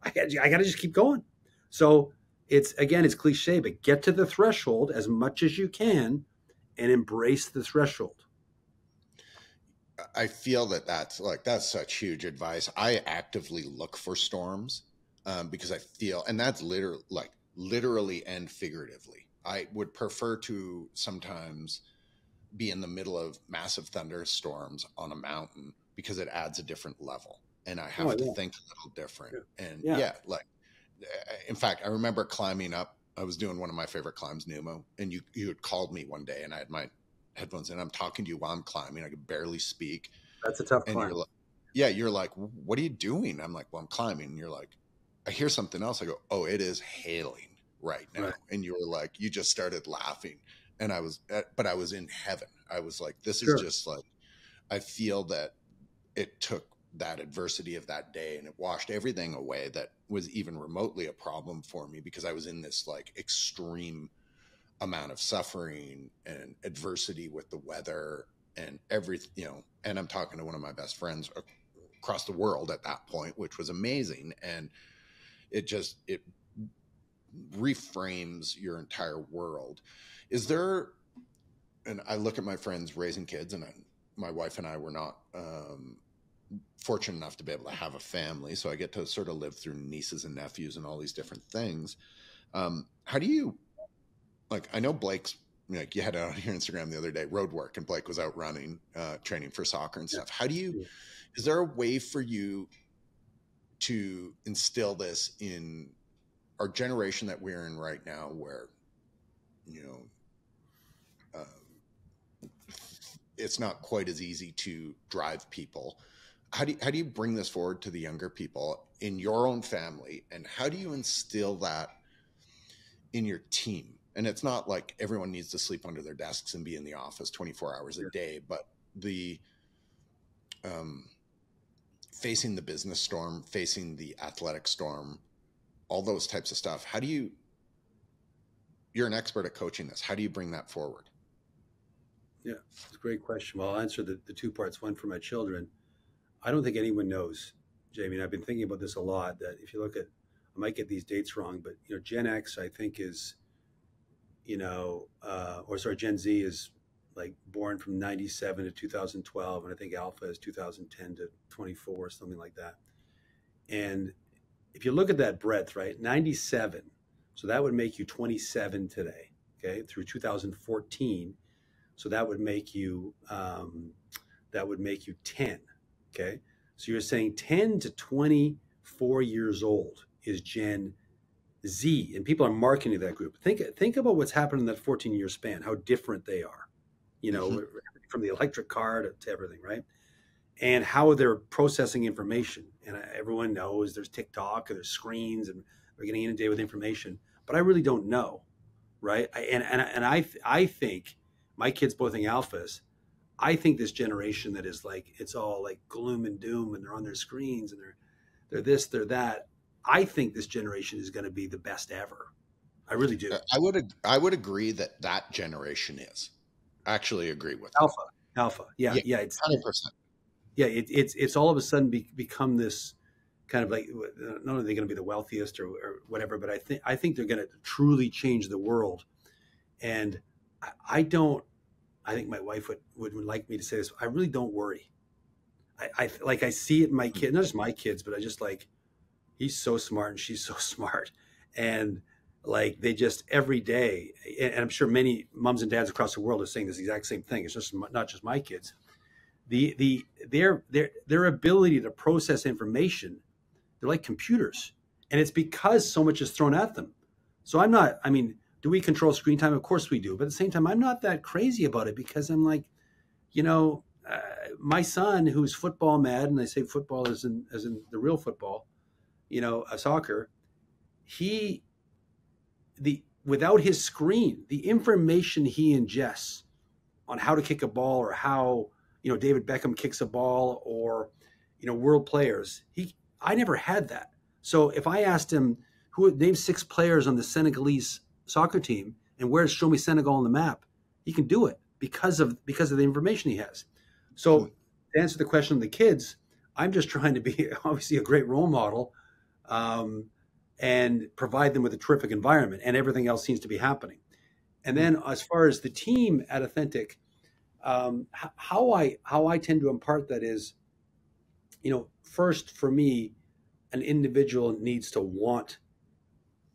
I got to just keep going. So it's cliche, but get to the threshold as much as you can and embrace the threshold. I feel that's such huge advice. I actively look for storms because I feel, and that's literally and figuratively. I would prefer to sometimes be in the middle of massive thunderstorms on a mountain because it adds a different level. and I Oh, have to yeah. think a little different. Yeah. And Yeah. yeah, like, in fact, I remember climbing up. I was doing one of my favorite climbs, Numo, and you had called me one day, and I had my headphones in. I'm talking to you while I'm climbing. I could barely speak, That's a tough and climb. you're like, "Yeah," you're like, "What are you doing?" I'm like, "Well, I'm climbing." And you're like, "I hear something else." I go, "Oh, it is hailing right now." Right. And you were like, you just started laughing, and but I was in heaven. I was like, "This is Sure. just like." I feel that it took that adversity of that day and it washed everything away that was even remotely a problem for me, because I was in this like extreme amount of suffering and adversity with the weather and everything, and I'm talking to one of my best friends across the world at that point, which was amazing. And it reframes your entire world. Is there, and I look at my friends raising kids, and my wife and I were not fortunate enough to be able to have a family, so I get to sort of live through nieces and nephews and all these different things. How do you, like, I know Blake's, like, you had it on your Instagram the other day, road work, and Blake was out running, training for soccer and stuff. How do you, is there a way for you to instill this in our generation that we're in right now, where, it's not quite as easy to drive people? How do you bring this forward to the younger people in your own family, and how do you instill that in your team? And it's not like everyone needs to sleep under their desks and be in the office 24 hours a day, but the facing the business storm, facing the athletic storm, all those types of stuff. How do you, you're an expert at coaching this, how do you bring that forward? Yeah, it's a great question. Well, I'll answer the two parts. One for my children. I don't think anyone knows, Jamie, and I've been thinking about this a lot, that if you look at, I might get these dates wrong, but Gen X, I think, is, or sorry, Gen Z is like born from 97 to 2012, and I think Alpha is 2010 to 24, something like that. And if you look at that breadth, right, 97, so that would make you 27 today, okay, through 2014. So that would make you 10. Okay. So you're saying 10 to 24 years old is Gen Z, and people are marketing that group. Think about what's happened in that 14-year span, how different they are, from the electric car to everything, right? And how they're processing information. And everyone knows there's TikTok or there's screens and they're getting inundated with information, but I really don't know, right? I think my kids both in alphas. I think this generation that is like, it's all like gloom and doom, and they're on their screens and they're this, they're that. I think this generation is going to be the best ever. I really do. I would agree that generation is. I actually agree with Alpha, that. alpha. Yeah. It's 100%. Yeah. It's all of a sudden become this kind of like, not only are they going to be the wealthiest or whatever, but I think they're going to truly change the world. And I think my wife would like me to say this. I really don't worry. I see it in my kid, not just my kids, but I just like, he's so smart and she's so smart. And like, they just every day, and I'm sure many moms and dads across the world are saying this exact same thing. It's just not just my kids. Their ability to process information, they're like computers. And it's because so much is thrown at them. So do we control screen time? Of course we do. But at the same time, I'm not that crazy about it, because I'm like, my son, who's football mad, and I say football as in the real football, soccer, without his screen, the information he ingests on how to kick a ball, or how, David Beckham kicks a ball, or, world players, I never had that. So if I asked him, name 6 players on the Senegalese soccer team, and show me Senegal on the map, he can do it because of the information he has. So to answer the question of the kids, I'm just trying to be obviously a great role model, and provide them with a terrific environment, and everything else seems to be happening. And then as far as the team at Authentic, how I tend to impart that is, first for me, an individual needs to want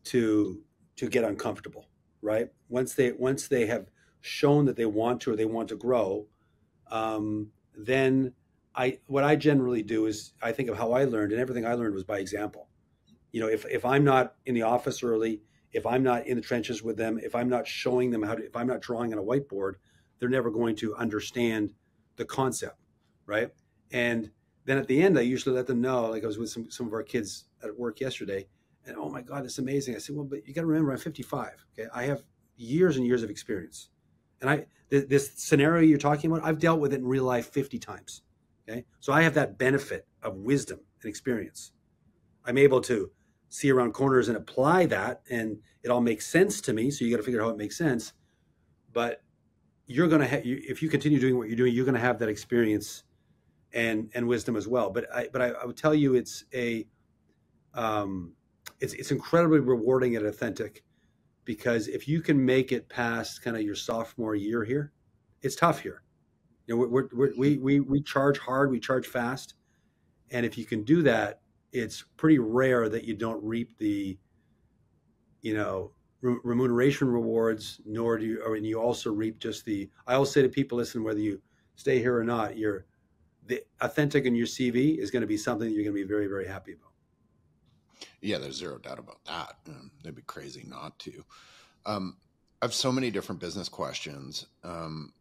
to get uncomfortable, right? Once they have shown that they want to, or they want to grow, then what I generally do is I think of how I learned, and everything I learned was by example. If I'm not in the office early, if I'm not in the trenches with them, if I'm not showing them if I'm not drawing on a whiteboard, they're never going to understand the concept, right? And then at the end, I usually let them know, like I was with some of our kids at work yesterday, and oh my God, it's amazing. I said, well, but you got to remember, I'm 55. Okay, I have years and years of experience, and this scenario you're talking about, I've dealt with it in real life 50 times. Okay, so I have that benefit of wisdom and experience. I'm able to see around corners and apply that, and it all makes sense to me. So you got to figure out how it makes sense. But you're going to have, if you continue doing what you're doing, you're going to have that experience and wisdom as well. But I would tell you, it's incredibly rewarding and authentic, because if you can make it past kind of your sophomore year here, it's tough here. We charge hard, we charge fast, and if you can do that, it's pretty rare that you don't reap the, remuneration rewards, nor do you, and you also reap just the, I always say to people, listen, whether you stay here or not, the authentic in your CV is going to be something that you're going to be very, very happy about. Yeah, there's zero doubt about that. They'd be crazy not to. I have so many different business questions, and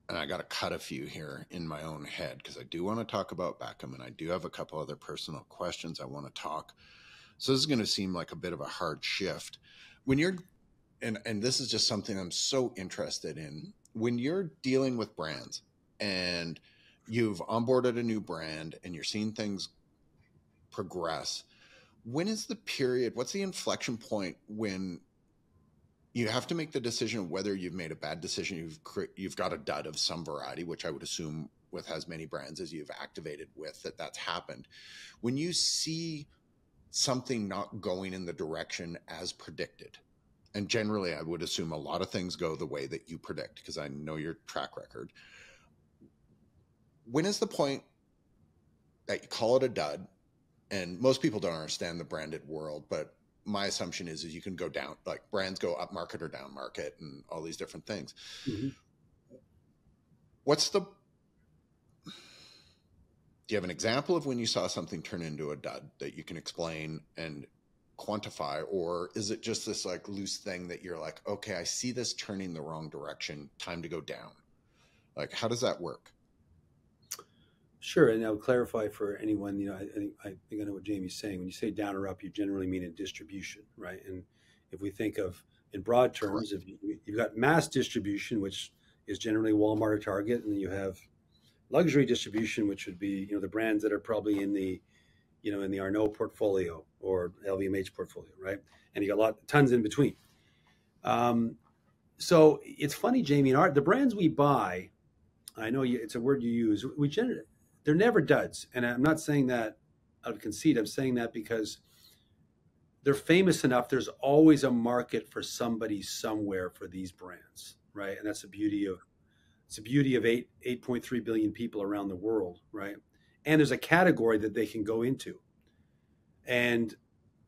I got to cut a few here in my own head, because I do want to talk about Beckham, and I do have a couple other personal questions I want to talk. So this is going to seem like a bit of a hard shift. When you're, and this is just something I'm so interested in, when you're dealing with brands and you've onboarded a new brand and you're seeing things progress, when is the period, what's the inflection point when you have to make the decision whether you've made a bad decision, you've got a dud of some variety, which I would assume with as many brands as you've activated with, that's happened. When you see something not going in the direction as predicted, and generally I would assume a lot of things go the way that you predict, because I know your track record, when is the point that you call it a dud? And most people don't understand the branded world, but my assumption is you can go down, like brands go up market or down market and all these different things. Mm-hmm. Do you have an example of when you saw something turn into a dud that you can explain and quantify? Or is it just this like loose thing that you're like, okay, I see this turning the wrong direction, time to go down? Like, how does that work? Sure, and I'll clarify for anyone. I think I know what Jamie's saying. When you say down or up, you generally mean in distribution, right? And if we think of in broad terms, if you've got mass distribution, which is generally Walmart or Target, and then you have luxury distribution, which would be the brands that are probably in the in the Arnault portfolio or LVMH portfolio, right? And you got tons in between. So it's funny, Jamie, the brands we buy, I know it's a word you use. They're never duds. And I'm not saying that out of conceit. I'm saying that because they're famous enough. There's always a market for somebody somewhere for these brands, right? And that's the beauty of 8.3 billion people around the world, right? And there's a category that they can go into. And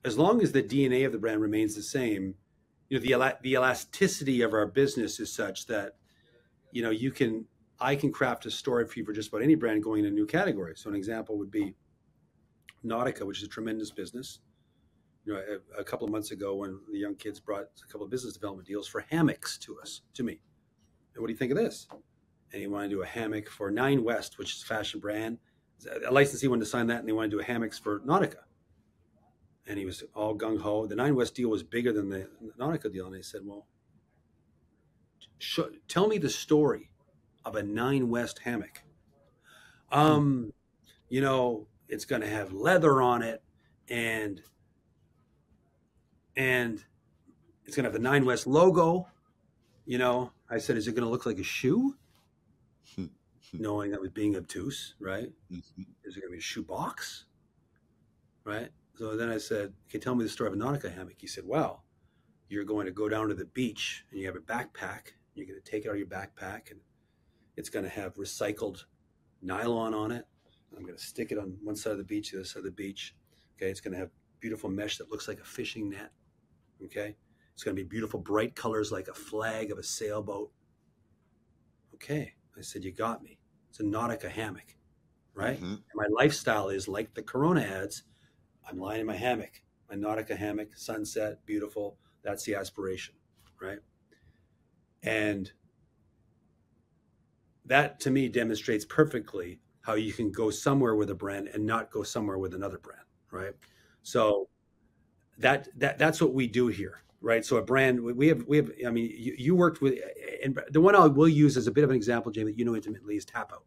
as long as the DNA of the brand remains the same, the elasticity of our business is such that, I can craft a story for you for just about any brand going in a new category. So an example would be Nautica, which is a tremendous business. A couple of months ago, when the young kids brought a couple of business development deals for hammocks to me. And what do you think of this? And he wanted to do a hammock for Nine West, which is a fashion brand. A licensee wanted to sign that, and they wanted to do a hammocks for Nautica. And he was all gung-ho. The Nine West deal was bigger than the Nautica deal. And I said, well, tell me the story of a Nine West hammock. It's going to have leather on it, and it's going to have the Nine West logo. I said, is it going to look like a shoe? Knowing that was being obtuse, right? Mm-hmm. Is it going to be a shoe box? Right? So then I said, okay, tell me the story of a Nautica hammock. He said, well, you're going to go down to the beach and you have a backpack. You're going to take it out of your backpack, and it's going to have recycled nylon on it. I'm going to stick it on one side of the beach, the other side of the beach. Okay. It's going to have beautiful mesh that looks like a fishing net. Okay. It's going to be beautiful, bright colors like a flag of a sailboat. Okay. I said, you got me. It's a Nautica hammock. right? And my lifestyle is like the Corona ads. I'm lying in my hammock, my Nautica hammock, sunset, beautiful. That's the aspiration, right? And that to me demonstrates perfectly how you can go somewhere with a brand and not go somewhere with another brand, right? So that's what we do here, right? So a brand we have. I mean, you worked with, and the one I will use as a bit of an example, Jamie, that you know intimately is Tapo.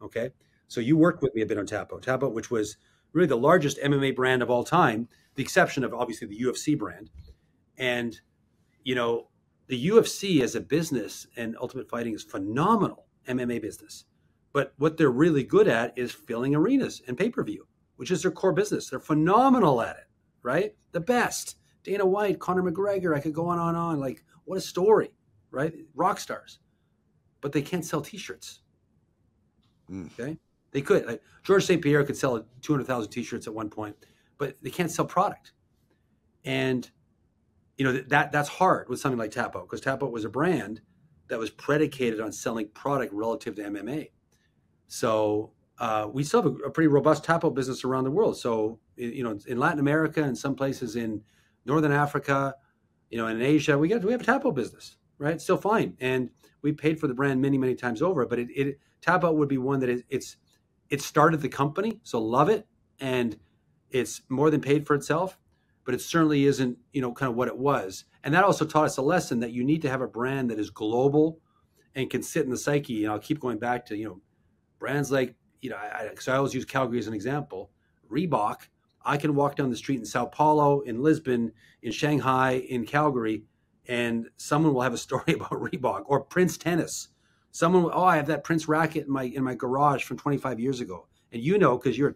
Okay, so you worked with me a bit on Tapo, which was really the largest MMA brand of all time, the exception of obviously the UFC brand, and you know the UFC as a business and Ultimate Fighting is phenomenal MMA business, but what they're really good at is filling arenas and pay-per-view, which is their core business. They're phenomenal at it, right? The best. Dana White, Conor McGregor, I could go on and on. Like, what a story, right? Rock stars. But they can't sell t-shirts. Okay? They could. Like, George St. Pierre could sell 200,000 t-shirts at one point, but they can't sell product. And you know that's hard with something like Tapo, because Tapo was a brand that was predicated on selling product relative to MMA. So we still have a pretty robust Tapo business around the world. So you know, in Latin America and some places in Northern Africa, you know, in Asia, we have a Tapo business, right? It's still fine, and we paid for the brand many times over. But Tapo would be one that it started the company, so love it, and it's more than paid for itself. But it certainly isn't, you know, kind of what it was. And that also taught us a lesson that you need to have a brand that is global and can sit in the psyche. And I'll keep going back to, you know, brands like, you know, because I always use Calgary as an example. Reebok, I can walk down the street in Sao Paulo, in Lisbon, in Shanghai, in Calgary, and someone will have a story about Reebok. Or Prince Tennis. Someone will, I have that Prince racket in my garage from 25 years ago. And you know, because you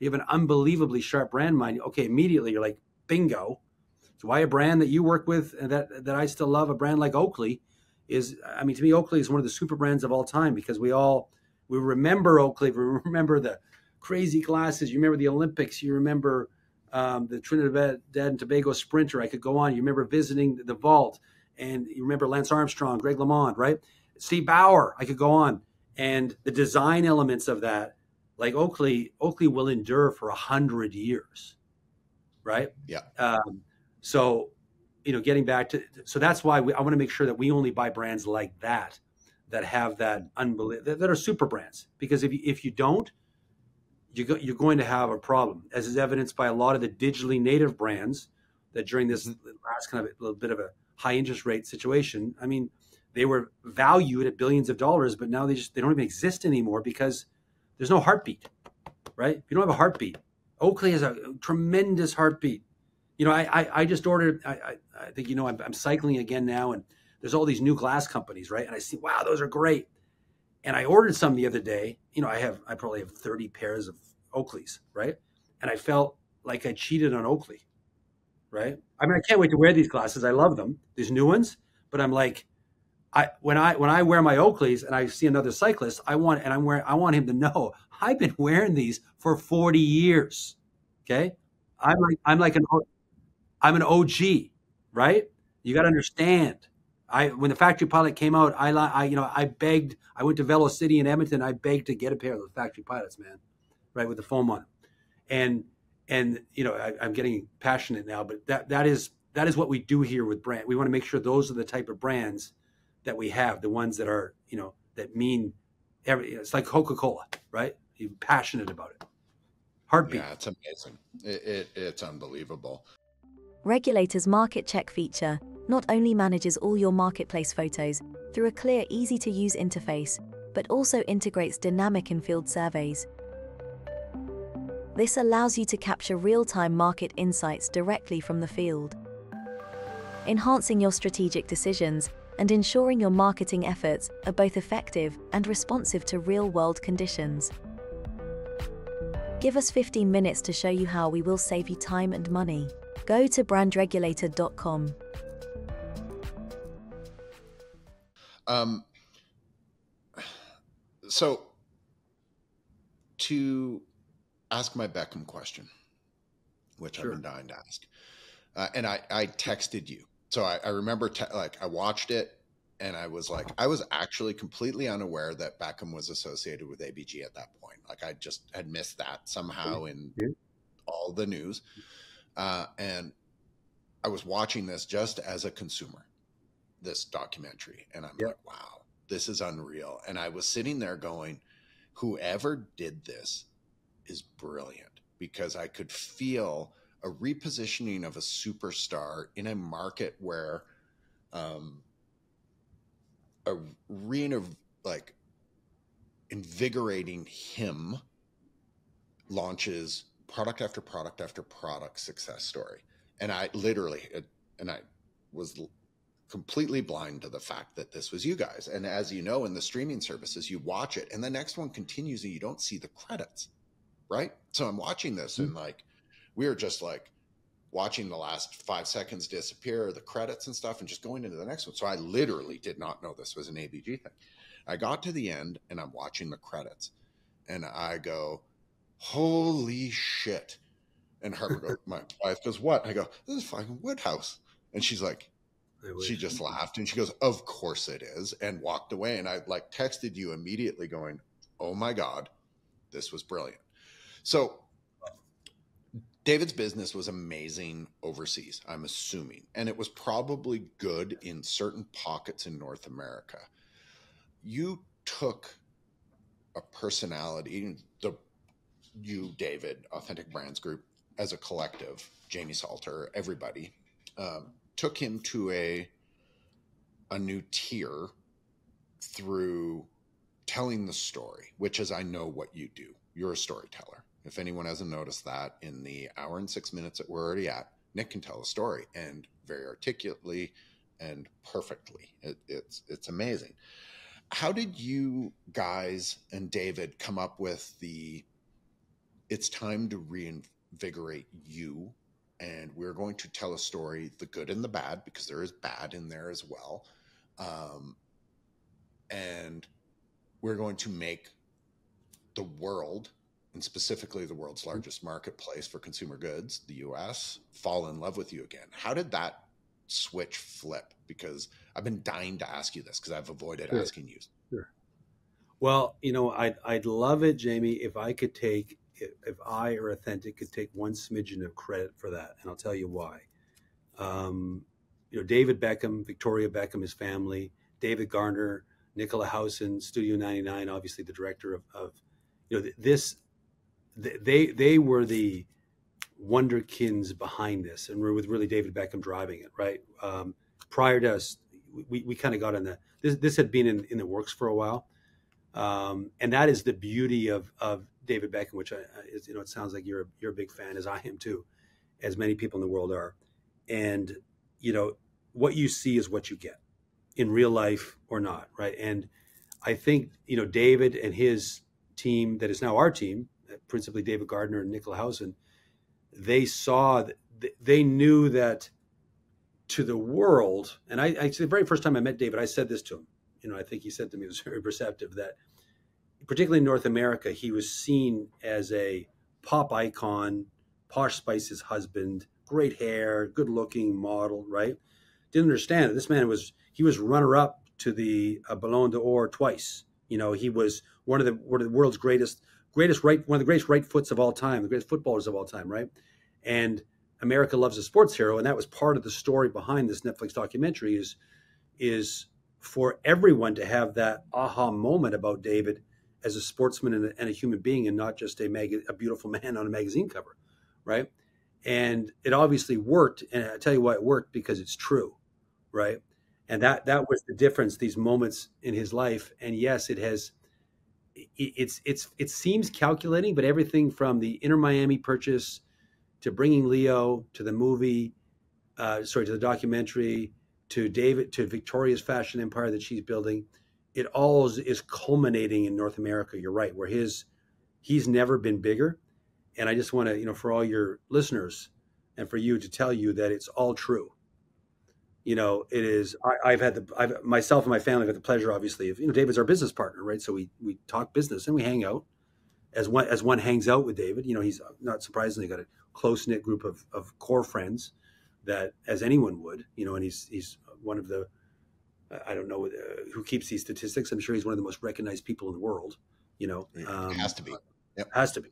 have an unbelievably sharp brand mind. Okay, immediately you're like, bingo. So why a brand that you work with and that I still love, a brand like Oakley, is, I mean, to me, Oakley is one of the super brands of all time, because we remember Oakley, we remember the crazy glasses, you remember the Olympics, you remember the Trinidad and Tobago Sprinter, I could go on, you remember visiting the vault, and you remember Lance Armstrong, Greg LeMond, right? Steve Bauer, I could go on. And the design elements of that, like Oakley will endure for 100 years. Right. Yeah. So, you know, getting back to, so that's why I want to make sure that we only buy brands like that have that that are super brands, because if you don't, you're going to have a problem, as is evidenced by a lot of the digitally native brands that during this last kind of a little bit of a high interest rate situation, I mean, they were valued at billions of dollars, but now they don't even exist anymore because there's no heartbeat, right? If you don't have a heartbeat, Oakley has a tremendous heartbeat. You know, I just ordered, I think, you know, I'm cycling again now, and there's all these new glass companies, right? And I see, wow, those are great. And I ordered some the other day. You know, I probably have 30 pairs of Oakleys, right? And I felt like I cheated on Oakley, right? I mean, I can't wait to wear these glasses. I love them, these new ones. But I'm like, when I wear my Oakleys and I see another cyclist, I want him to know I've been wearing these for 40 years. Okay, I'm an OG, right? You got to understand. When the Factory Pilot came out, I begged. I went to Velo City in Edmonton. I begged to get a pair of those Factory Pilots, man, right, with the foam on them. And you know, I'm getting passionate now, but that is what we do here with brand. We want to make sure those are the type of brands that we have, the ones that are, you know, that mean it's like Coca-Cola, right? You're passionate about it. Heartbeat. Yeah, it's amazing. It's unbelievable. Regulator's Market Check feature not only manages all your marketplace photos through a clear, easy-to-use interface, but also integrates dynamic in-field surveys. This allows you to capture real-time market insights directly from the field, enhancing your strategic decisions and ensuring your marketing efforts are both effective and responsive to real-world conditions. Give us 15 minutes to show you how we will save you time and money. Go to brandregulator.com. So to ask my Beckham question, which I've been dying to ask, and I texted you. So I remember, I watched it. And I was like, I was actually completely unaware that Beckham was associated with ABG at that point. Like I just had missed that somehow in all the news. And I was watching this just as a consumer, this documentary. And I'm like, wow, this is unreal. And I was sitting there going, whoever did this is brilliant, because I could feel a repositioning of a superstar in a market where invigorating him launches product after product after product success story. And I was completely blind to the fact that this was you guys. And as you know, in the streaming services, you watch it and the next one continues and you don't see the credits, right? So I'm watching this and like, we were just like watching the last 5 seconds disappear, the credits and stuff, and just going into the next one. So I literally did not know this was an ABG thing. I got to the end and I'm watching the credits and I go, holy shit. And Harper goes, my wife goes, what? I go, this is fucking Woodhouse. And she's like, she just laughed and she goes, of course it is, and walked away. And I like texted you immediately going, oh my God, this was brilliant. So David's business was amazing overseas, I'm assuming. And it was probably good in certain pockets in North America. You took a personality, you, David, Authentic Brands Group, as a collective, Jamie Salter, everybody, took him to a new tier through telling the story, which is, I know what you do. You're a storyteller. If anyone hasn't noticed that, in the hour and 6 minutes that we're already at, Nick can tell a story, and very articulately and perfectly. It's amazing. How did you guys and David come up with it's time to reinvigorate you, and we're going to tell a story, the good and the bad, because there is bad in there as well. And we're going to make the world, and specifically the world's largest marketplace for consumer goods, the US, fall in love with you again. How did that switch flip? Because I've been dying to ask you this because I've avoided asking you. Sure. Well, I'd love it, Jamie, if I or Authentic could take one smidgen of credit for that. And I'll tell you why. David Beckham, Victoria Beckham, his family, David Garner, Nicola Housen, Studio 99, obviously the director of this, they were the wonderkins behind this, and with really David Beckham driving it, right? Prior to us, we kind of got on this had been in the works for a while. And that is the beauty of David Beckham, which it sounds like you're a big fan, as I am too, as many people in the world are. And, what you see is what you get in real life or not, right? And I think, David and his team, that is now our team, principally David Gardner and Nicola Housen, they knew that to the world, and I the very first time I met David, I said this to him. I think he said to me, it was very perceptive, that particularly in North America, he was seen as a pop icon, Posh Spice's husband, great hair, good looking model, right? Didn't understand that this man was runner up to the Ballon d'Or twice. He was one of the world's greatest right, one of the greatest right foots of all time, the greatest footballers of all time, right? And America loves a sports hero, and that was part of the story behind this Netflix documentary is for everyone to have that aha moment about David as a sportsman and a human being, and not just a beautiful man on a magazine cover, right? And it obviously worked, and I tell you why it worked, because it's true, right? And that was the difference, these moments in his life. And yes, it seems calculating, but everything from the Inter Miami purchase to bringing Leo to the movie, to the documentary, to Victoria's fashion empire that she's building, it all is culminating in North America. You're right, where he's never been bigger. And I just want to, for all your listeners and for you to tell you that it's all true. It is. Myself and my family have had the pleasure, obviously, of David's our business partner, right? So we talk business and we hang out as one hangs out with David. He's not surprisingly got a close knit group of core friends that, as anyone would, and he's one of the I don't know who keeps these statistics. I'm sure he's one of the most recognized people in the world. Has to be. Yep. Has to be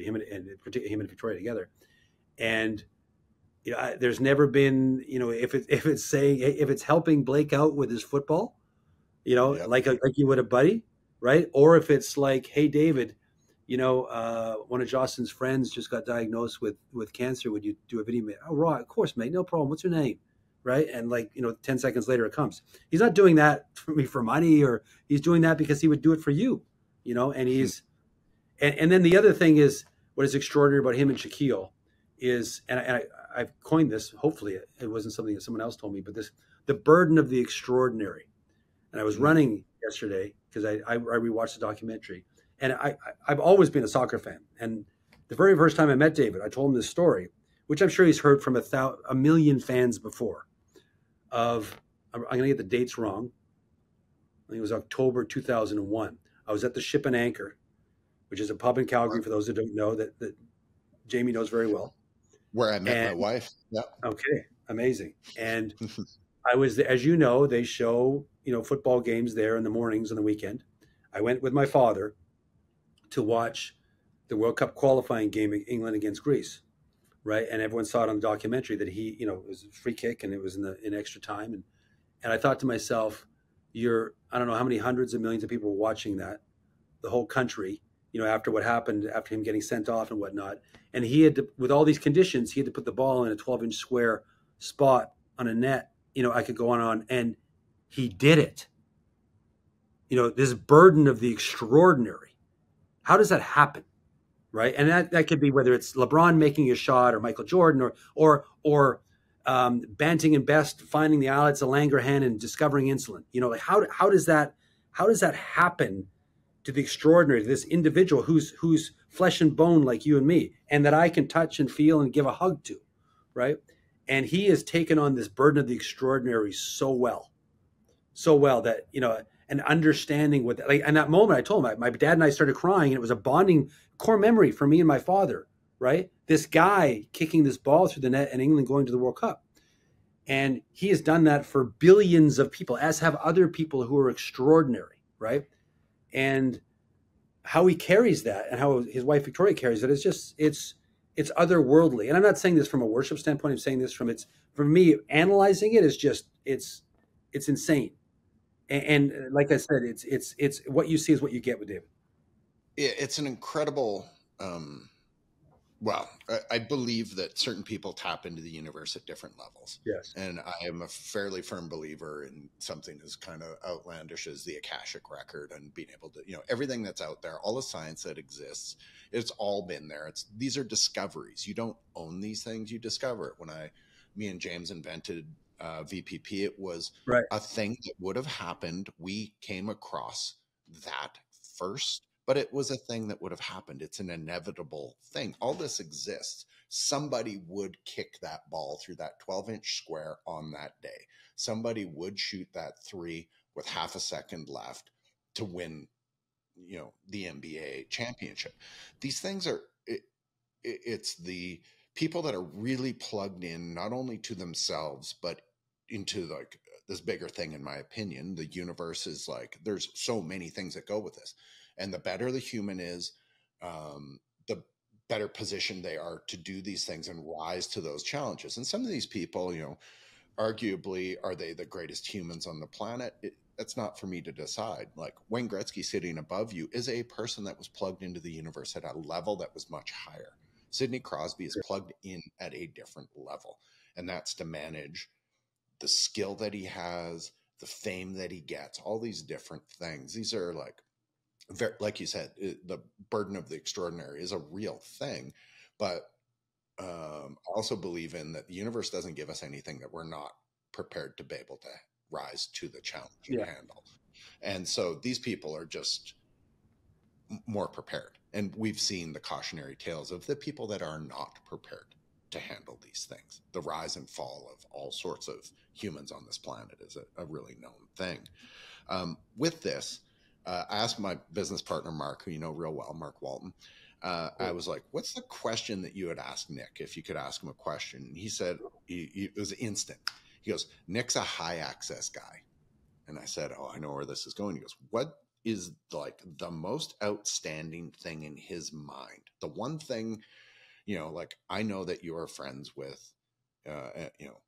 him and particularly him and Victoria together. And there's never been, if it's helping Blake out with his football, Yep. like you would a buddy, right? Or if it's like, hey, David, one of Jocelyn's friends just got diagnosed with cancer. Would you do a video? Oh, right, of course, mate, no problem. What's your name? Right? And 10 seconds later it comes. He's not doing that for me for money, or he's doing that because he would do it for you, and he's, and then the other thing is what is extraordinary about him and Shaquille is, and I've coined this, hopefully it wasn't something that someone else told me, but the burden of the extraordinary. And I was running yesterday because I rewatched the documentary, and I've always been a soccer fan. And the very first time I met David, I told him this story, which I'm sure he's heard from a million fans before. I'm going to get the dates wrong. I think it was October 2001. I was at the Ship and Anchor, which is a pub in Calgary, for those that don't know, that Jamie knows very well. Where I met my wife. Yeah. Okay, amazing. And I was, as you know, they show, football games there in the mornings on the weekend. I went with my father to watch the World Cup qualifying game in England against Greece, right? And everyone saw it on the documentary that he, it was a free kick and it was in extra time. And I thought to myself, I don't know how many hundreds of millions of people were watching that, the whole country, after what happened, after him getting sent off and whatnot. And he had to, with all these conditions, he had to put the ball in a 12-inch square spot on a net. I could go on, and he did it. This burden of the extraordinary. How does that happen? Right. And that could be whether it's LeBron making a shot, or Michael Jordan, or Banting and Best finding the islets of Langerhans and discovering insulin. How does that happen to the extraordinary, to this individual who's flesh and bone like you and me, and that I can touch and feel and give a hug to, right? And he has taken on this burden of the extraordinary so well that, and understanding what, and that moment I told him, my dad and I started crying, and it was a bonding core memory for me and my father, right? This guy kicking this ball through the net and England going to the World Cup. And he has done that for billions of people, as have other people who are extraordinary, right? And how he carries that, and how his wife Victoria carries it, is just, it's otherworldly. And I'm not saying this from a worship standpoint. I'm saying this for me, analyzing it is just, it's insane. And like I said, it's what you see is what you get with David. It's an incredible, I believe that certain people tap into the universe at different levels. Yes. And I am a fairly firm believer in something as kind of outlandish as the Akashic record, and being able to, everything that's out there, all the science that exists, it's all been there. These are discoveries. You don't own these things, you discover it. When me and James invented VPP, it was a thing that would have happened. We came across that first, but it was a thing that would have happened. It's an inevitable thing. All this exists. Somebody would kick that ball through that 12-inch square on that day. Somebody would shoot that three with half a second left to win, the NBA championship. These things are, it's the people that are really plugged in, not only to themselves, but into this bigger thing. In my opinion, the universe is there's so many things that go with this. And the better the human is, the better positioned they are to do these things and rise to those challenges. And some of these people, arguably, are they the greatest humans on the planet? That's not for me to decide. Like Wayne Gretzky sitting above you is a person that was plugged into the universe at a level that was much higher. Sidney Crosby is plugged in at a different level. And that's to manage the skill that he has, the fame that he gets, all these different things. These are like you said, the burden of the extraordinary is a real thing. But I also believe in that the universe doesn't give us anything that we're not prepared to be able to rise to the challenge and handle. And so these people are just more prepared. And we've seen the cautionary tales of the people that are not prepared to handle these things. The rise and fall of all sorts of humans on this planet is a really known thing. With this, I asked my business partner, Mark, who you know real well, Mark Walton. I was like, what's the question that you would ask Nick if you could ask him a question? And he said, it was instant. He goes, Nick's a high access guy. And I said, oh, I know where this is going. He goes, what is like the most outstanding thing in his mind? The one thing, you know, like I know that you're friends with, you know,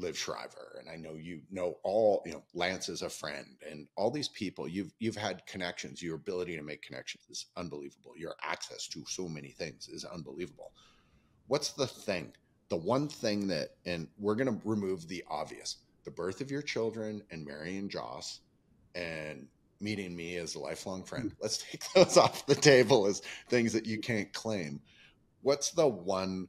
Liv Shriver, and I know you know all, you know, Lance is a friend, and all these people you've had connections. Your ability to make connections is unbelievable. Your access to so many things is unbelievable. What's the thing? The one thing that, and we're going to remove the obvious, the birth of your children and marrying Joss and meeting me as a lifelong friend. Let's take those off the table as things that you can't claim. What's the one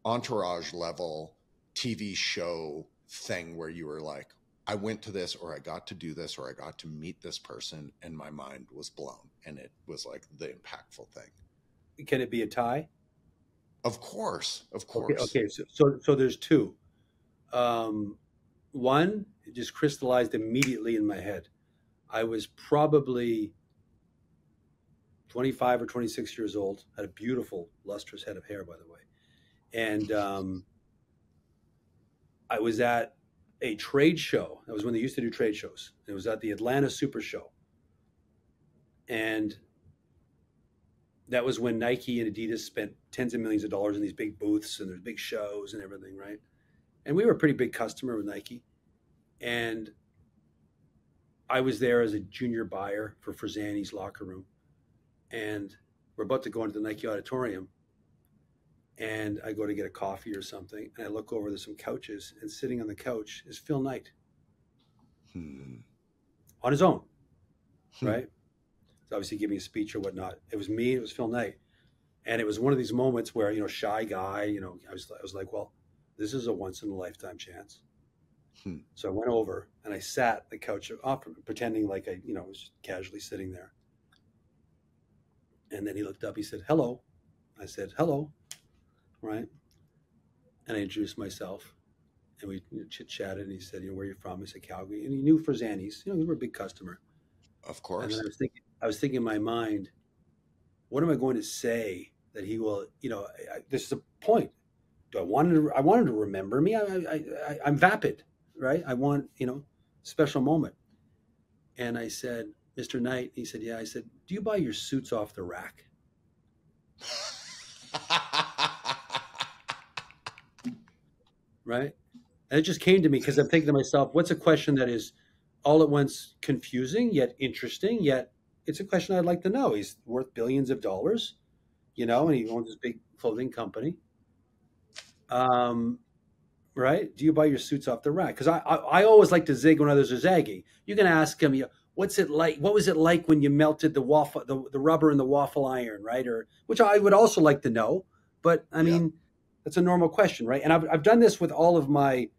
Entourage level TV show thing where you were like, I went to this, or I got to do this, or I got to meet this person, and my mind was blown, and it was like the impactful thing? Can it be a tie? Of course. Okay. So there's two. One, it just crystallized immediately in my head. I was probably 25 or 26 years old, had a beautiful, lustrous head of hair, by the way. And I was at a trade show. That was when they used to do trade shows. It was at the Atlanta Super Show. And that was when Nike and Adidas spent tens of millions of dollars in these big booths, and there's big shows and everything, right? And we were a pretty big customer with Nike. And I was there as a junior buyer for Frazani's locker room. And we're about to go into the Nike auditorium. And I go to get a coffee or something. And I look over, there's some couches. And sitting on the couch is Phil Knight. On his own, right? He's obviously giving a speech or whatnot. It was me, it was Phil Knight. And it was one of these moments where, you know, shy guy, you know, I was like, well, this is a once in a lifetime chance. So I went over and I sat the couch off, pretending like I, you know, was just casually sitting there. And then he looked up, he said, hello. I said, hello. Right. And I introduced myself, and we chit-chatted, and he said, you know, where are you from? I said, Calgary. And he knew Frazani's, you know, we were a big customer. Of course. And then I was thinking in my mind, what am I going to say that he will, you know, this is a point. I want him to remember me. I'm vapid, right? I want, you know, special moment. And I said, Mr. Knight, he said, yeah. I said, do you buy your suits off the rack? Right? And it just came to me because I'm thinking to myself, what's a question that is all at once confusing, yet interesting, yet it's a question I'd like to know. He's worth billions of dollars, you know, and he owns this big clothing company. Right? Do you buy your suits off the rack? Because I always like to zig when others are zagging. You can ask him, what's it like? What was it like when you melted the waffle, the rubber in the waffle iron, right? Or which I would also like to know. But I mean, that's a normal question, right? And I've done this with all of my,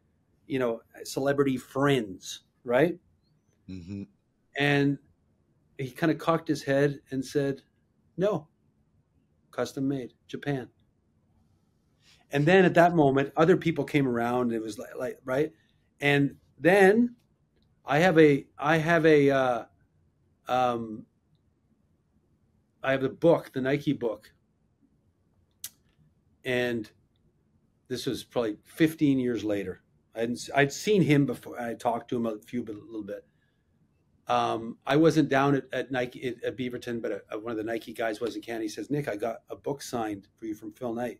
you know, celebrity friends, right? Mm-hmm. And he kind of cocked his head and said, no, custom made, Japan. And then at that moment, other people came around. And it was like right. And then I have the book, the Nike book. And this was probably 15 years later. I'd seen him before. I talked to him a little bit. I wasn't down at Nike at Beaverton, but one of the Nike guys was in Canada. He says, Nick, I got a book signed for you from Phil Knight.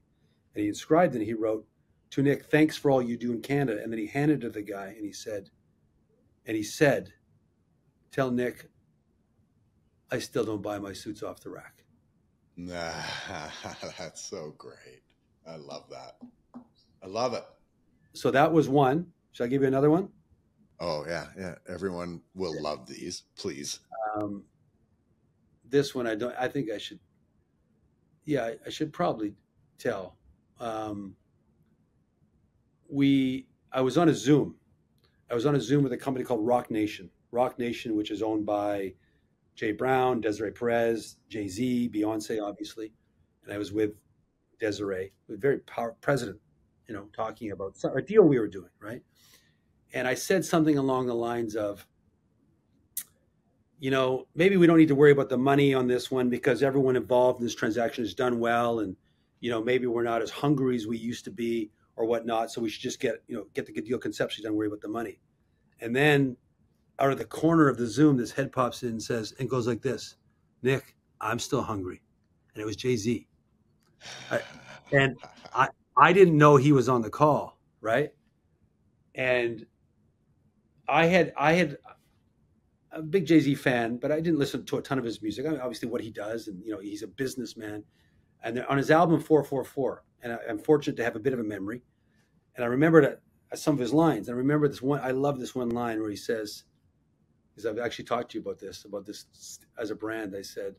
And he inscribed it, and he wrote, to Nick, thanks for all you do in Canada. And then he handed it to the guy, and he said, tell Nick, I still don't buy my suits off the rack. Nah, that's so great. I love that. I love it. So that was one. Should I give you another one? Oh, yeah. Everyone will love these, please. This one, I think I should. Yeah, I should probably tell. I was on a Zoom. With a company called Rock Nation, which is owned by Jay Brown, Desiree Perez, Jay-Z, Beyonce, obviously. And I was with Desiree, a very powerful president, you know, talking about a deal we were doing, right? And I said something along the lines of, you know, maybe we don't need to worry about the money on this one because everyone involved in this transaction has done well. And, you know, maybe we're not as hungry as we used to be or whatnot. So we should just get the good deal conceptually, don't worry about the money. And then out of the corner of the Zoom, this head pops in and says, and goes like this, Nick, I'm still hungry. And it was Jay-Z. And I didn't know he was on the call, right? And I had a big Jay-Z fan, but I didn't listen to a ton of his music. I mean, obviously what he does, and he's a businessman. And on his album 444, and I'm fortunate to have a bit of a memory, and I remembered some of his lines. And I remember this one. I love this one line where he says, because I've actually talked to you about this as a brand. I said,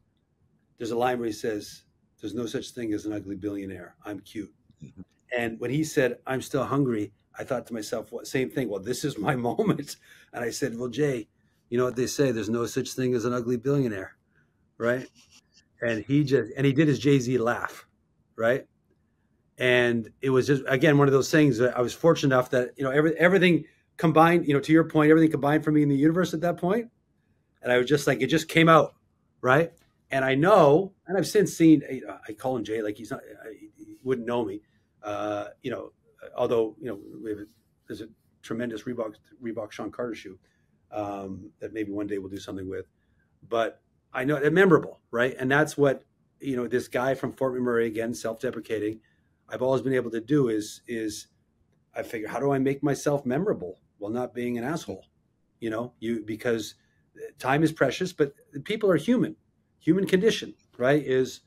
there's a line where he says, "There's no such thing as an ugly billionaire. I'm cute." Mm-hmm. And when he said, "I'm still hungry," I thought to myself, "What? Same thing. Well, this is my moment." And I said, "Well, Jay, you know what they say? There's no such thing as an ugly billionaire, right?" And he did his Jay-Z laugh, right? And it was just, again, one of those things that I was fortunate enough that everything combined. To your point, everything combined for me in the universe at that point. And I was just like, it just came out, right? And I know, and I've since seen, I call him Jay, like he wouldn't know me, although, there's a tremendous Reebok Sean Carter shoe that maybe one day we'll do something with. But I know they're memorable, right? And that's what, this guy from Fort McMurray, again, self-deprecating, I've always been able to do is I figure, how do I make myself memorable while not being an asshole? Because time is precious, but people are human condition, right? Is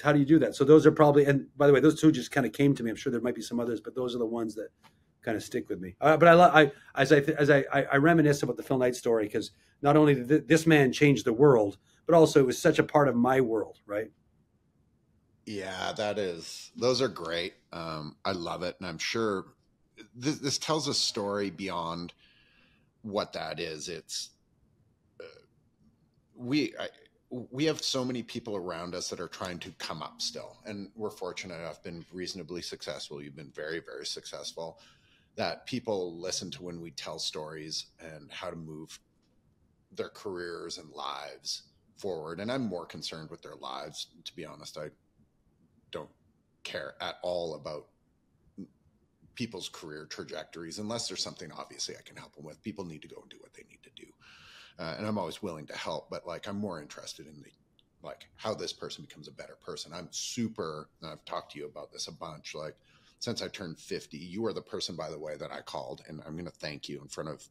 how do you do that? So those are probably, and by the way, those two just kind of came to me. I'm sure there might be some others, but those are the ones that kind of stick with me. But I reminisce about the Phil Knight story, because not only did this man change the world, but also it was such a part of my world, right? Yeah, those are great. I love it. And I'm sure this tells a story beyond what that is. It's, we have so many people around us that are trying to come up still. And we're fortunate. I've been reasonably successful. You've been very, very successful, that people listen to when we tell stories and how to move their careers and lives forward. And I'm more concerned with their lives, to be honest. I don't care at all about people's career trajectories unless there's something obviously I can help them with. People need to go and do what they need to do. And I'm always willing to help, but like, I'm more interested in how this person becomes a better person. And I've talked to you about this a bunch, like since I turned 50, you are the person, by the way, that I called, and I'm going to thank you in front of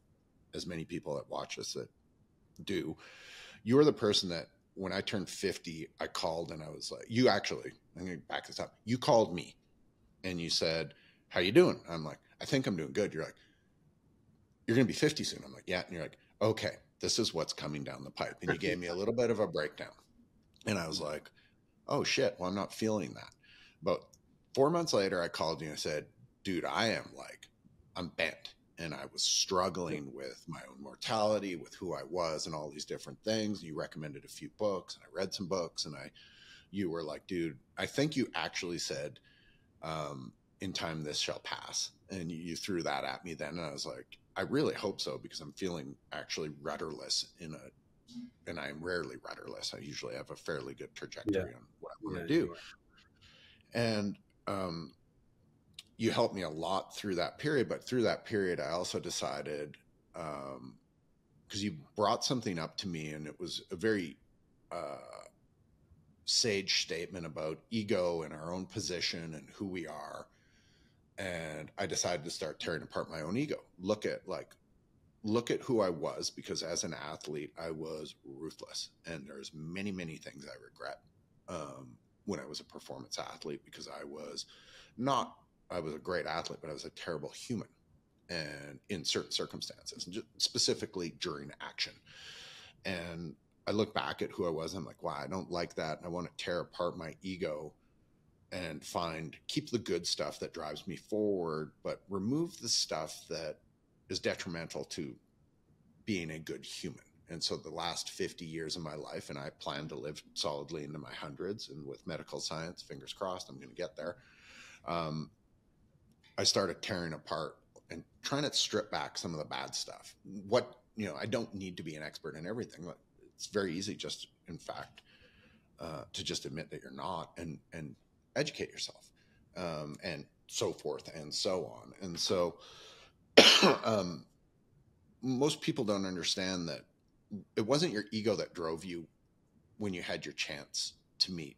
as many people that watch us that do. You are the person that when I turned 50, I called and I was like, I'm going to back this up. You called me and you said, "How you doing?" I'm like, "I think I'm doing good." You're like, "You're going to be 50 soon." I'm like, "Yeah." And you're like, "Okay, this is what's coming down the pipe." And you gave me a little bit of a breakdown. And I was like, "Oh shit, well, I'm not feeling that." But 4 months later, I called you and I said, "Dude, I'm bent." And I was struggling with my own mortality, with who I was and all these different things. You recommended a few books and I read some books, and you were like, "Dude," I think you actually said, "In time, this shall pass." And you threw that at me then. And I was like, I really hope so, because I'm feeling actually rudderless and I'm rarely rudderless. I usually have a fairly good trajectory on what I want to do. And, you helped me a lot through that period, but through that period, I also decided, because you brought something up to me, and it was a very sage statement about ego and our own position and who we are. And I decided to start tearing apart my own ego. Look at who I was, because as an athlete, I was ruthless. And there's many, many things I regret when I was a performance athlete, because I was a great athlete, but I was a terrible human, and in certain circumstances, and just specifically during action. And I look back at who I was, and I'm like, wow, I don't like that. And I want to tear apart my ego and keep the good stuff that drives me forward, but remove the stuff that is detrimental to being a good human. And so the last 50 years of my life, and I plan to live solidly into my hundreds, and with medical science, fingers crossed, I'm going to get there. I started tearing apart and trying to strip back some of the bad stuff. I don't need to be an expert in everything. It's very easy just, in fact, to just admit that you're not, and educate yourself, and so forth and so on. And so most people don't understand that it wasn't your ego that drove you when you had your chance to meet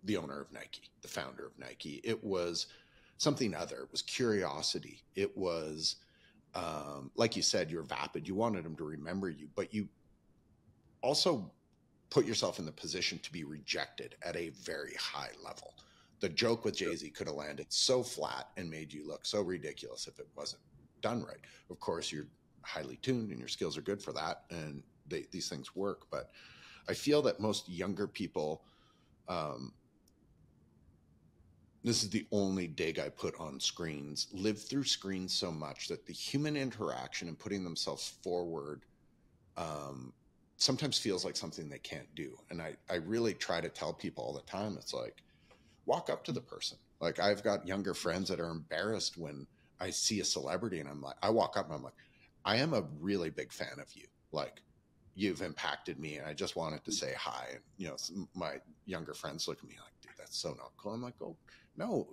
the owner of Nike, the founder of Nike. It was something other. It was curiosity. It was, like you said, you're vapid. You wanted him to remember you, but you also put yourself in the position to be rejected at a very high level. The joke with Jay-Z could have landed so flat and made you look so ridiculous if it wasn't done right. Of course, you're highly tuned and your skills are good for that, and these things work. But I feel that most younger people, this is the only dig I put on screens, live through screens so much that the human interaction and putting themselves forward sometimes feels like something they can't do. And I really try to tell people all the time, it's like, walk up to the person. Like, I've got younger friends that are embarrassed when I see a celebrity and I walk up and I'm like, I am a really big fan of you. Like, you've impacted me and I just wanted to say hi. And, you know, my younger friends look at me like, dude, that's so not cool. I'm like, oh, no,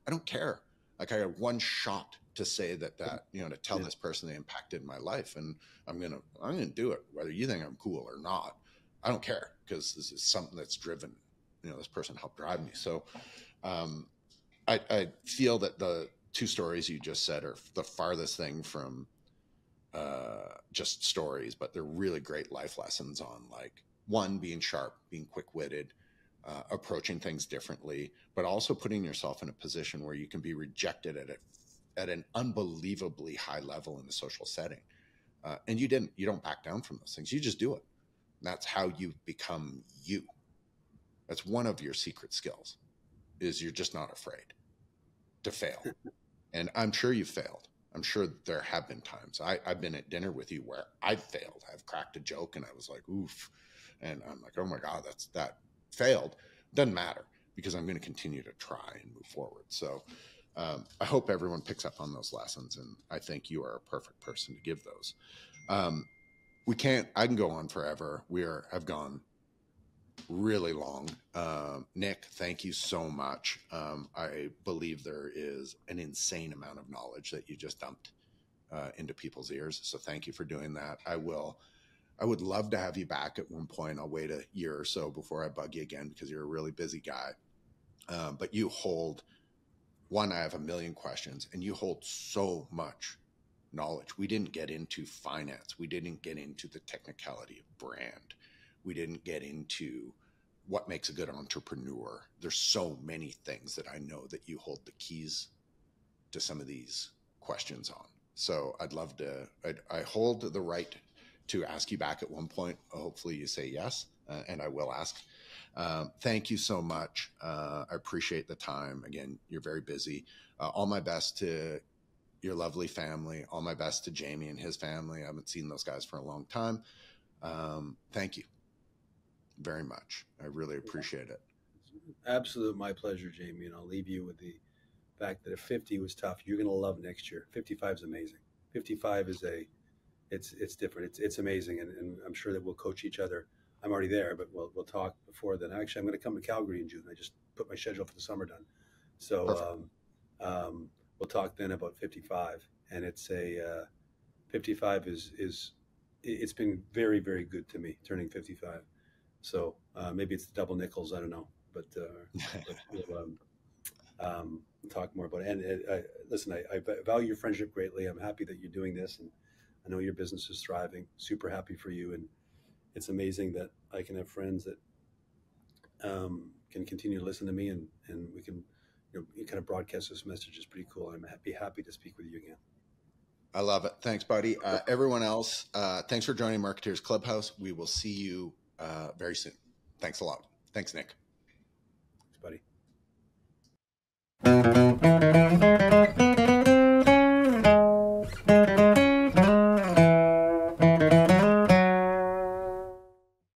I don't care. Like, I have one shot to say that, you know, to tell this person they impacted my life, and I'm going to do it, whether you think I'm cool or not. I don't care, because this is something that's driven, you know, this person helped drive me. So I feel that the two stories you just said are the farthest thing from just stories, but they're really great life lessons on, like, one, being sharp, being quick-witted, approaching things differently, but also putting yourself in a position where you can be rejected at an unbelievably high level in a social setting. And you don't back down from those things. You just do it. And that's how you become you. That's one of your secret skills, is you're just not afraid to fail. And I'm sure you failed. I'm sure there have been times. I've been at dinner with you where I've failed. I've cracked a joke and I was like, oof. And I'm like, oh my God, that failed. Doesn't matter, because I'm going to continue to try and move forward. So I hope everyone picks up on those lessons. And I think you are a perfect person to give those. I can go on forever. I've gone really long. Nick, thank you so much. I believe there is an insane amount of knowledge that you just dumped into people's ears. So thank you for doing that. I would love to have you back at one point. I'll wait a year or so before I bug you again, because you're a really busy guy. But you hold, I have a million questions, and you hold so much knowledge. We didn't get into finance. We didn't get into the technicality of brand. We didn't get into what makes a good entrepreneur. There's so many things that I know that you hold the keys to some of these questions on. So I'd love to, I hold the right to ask you back at one point. Hopefully you say yes, and I will ask. Thank you so much. I appreciate the time. Again, you're very busy. All my best to your lovely family. All my best to Jamie and his family. I haven't seen those guys for a long time. Thank you very much. I really appreciate it. Absolute my pleasure, Jamie. And I'll leave you with the fact that if 50 was tough, you're going to love next year. 55 is amazing. 55 is it's different. It's amazing. And I'm sure that we'll coach each other. I'm already there, but we'll talk before then. Actually, I'm going to come to Calgary in June. I just put my schedule for the summer done. So we'll talk then about 55. And it's 55 it's been very, very good to me, turning 55. So maybe it's the double nickels. I don't know, but we'll talk more about it. And listen, I value your friendship greatly. I'm happy that you're doing this, and I know your business is thriving. Super happy for you, and it's amazing that I can have friends that can continue to listen to me, and we can, you kind of broadcast this message. Is pretty cool. I'm happy to speak with you again. I love it. Thanks, buddy. Everyone else, thanks for joining Marketeers Clubhouse. We will see you very soon. Thanks a lot. Thanks, Nick.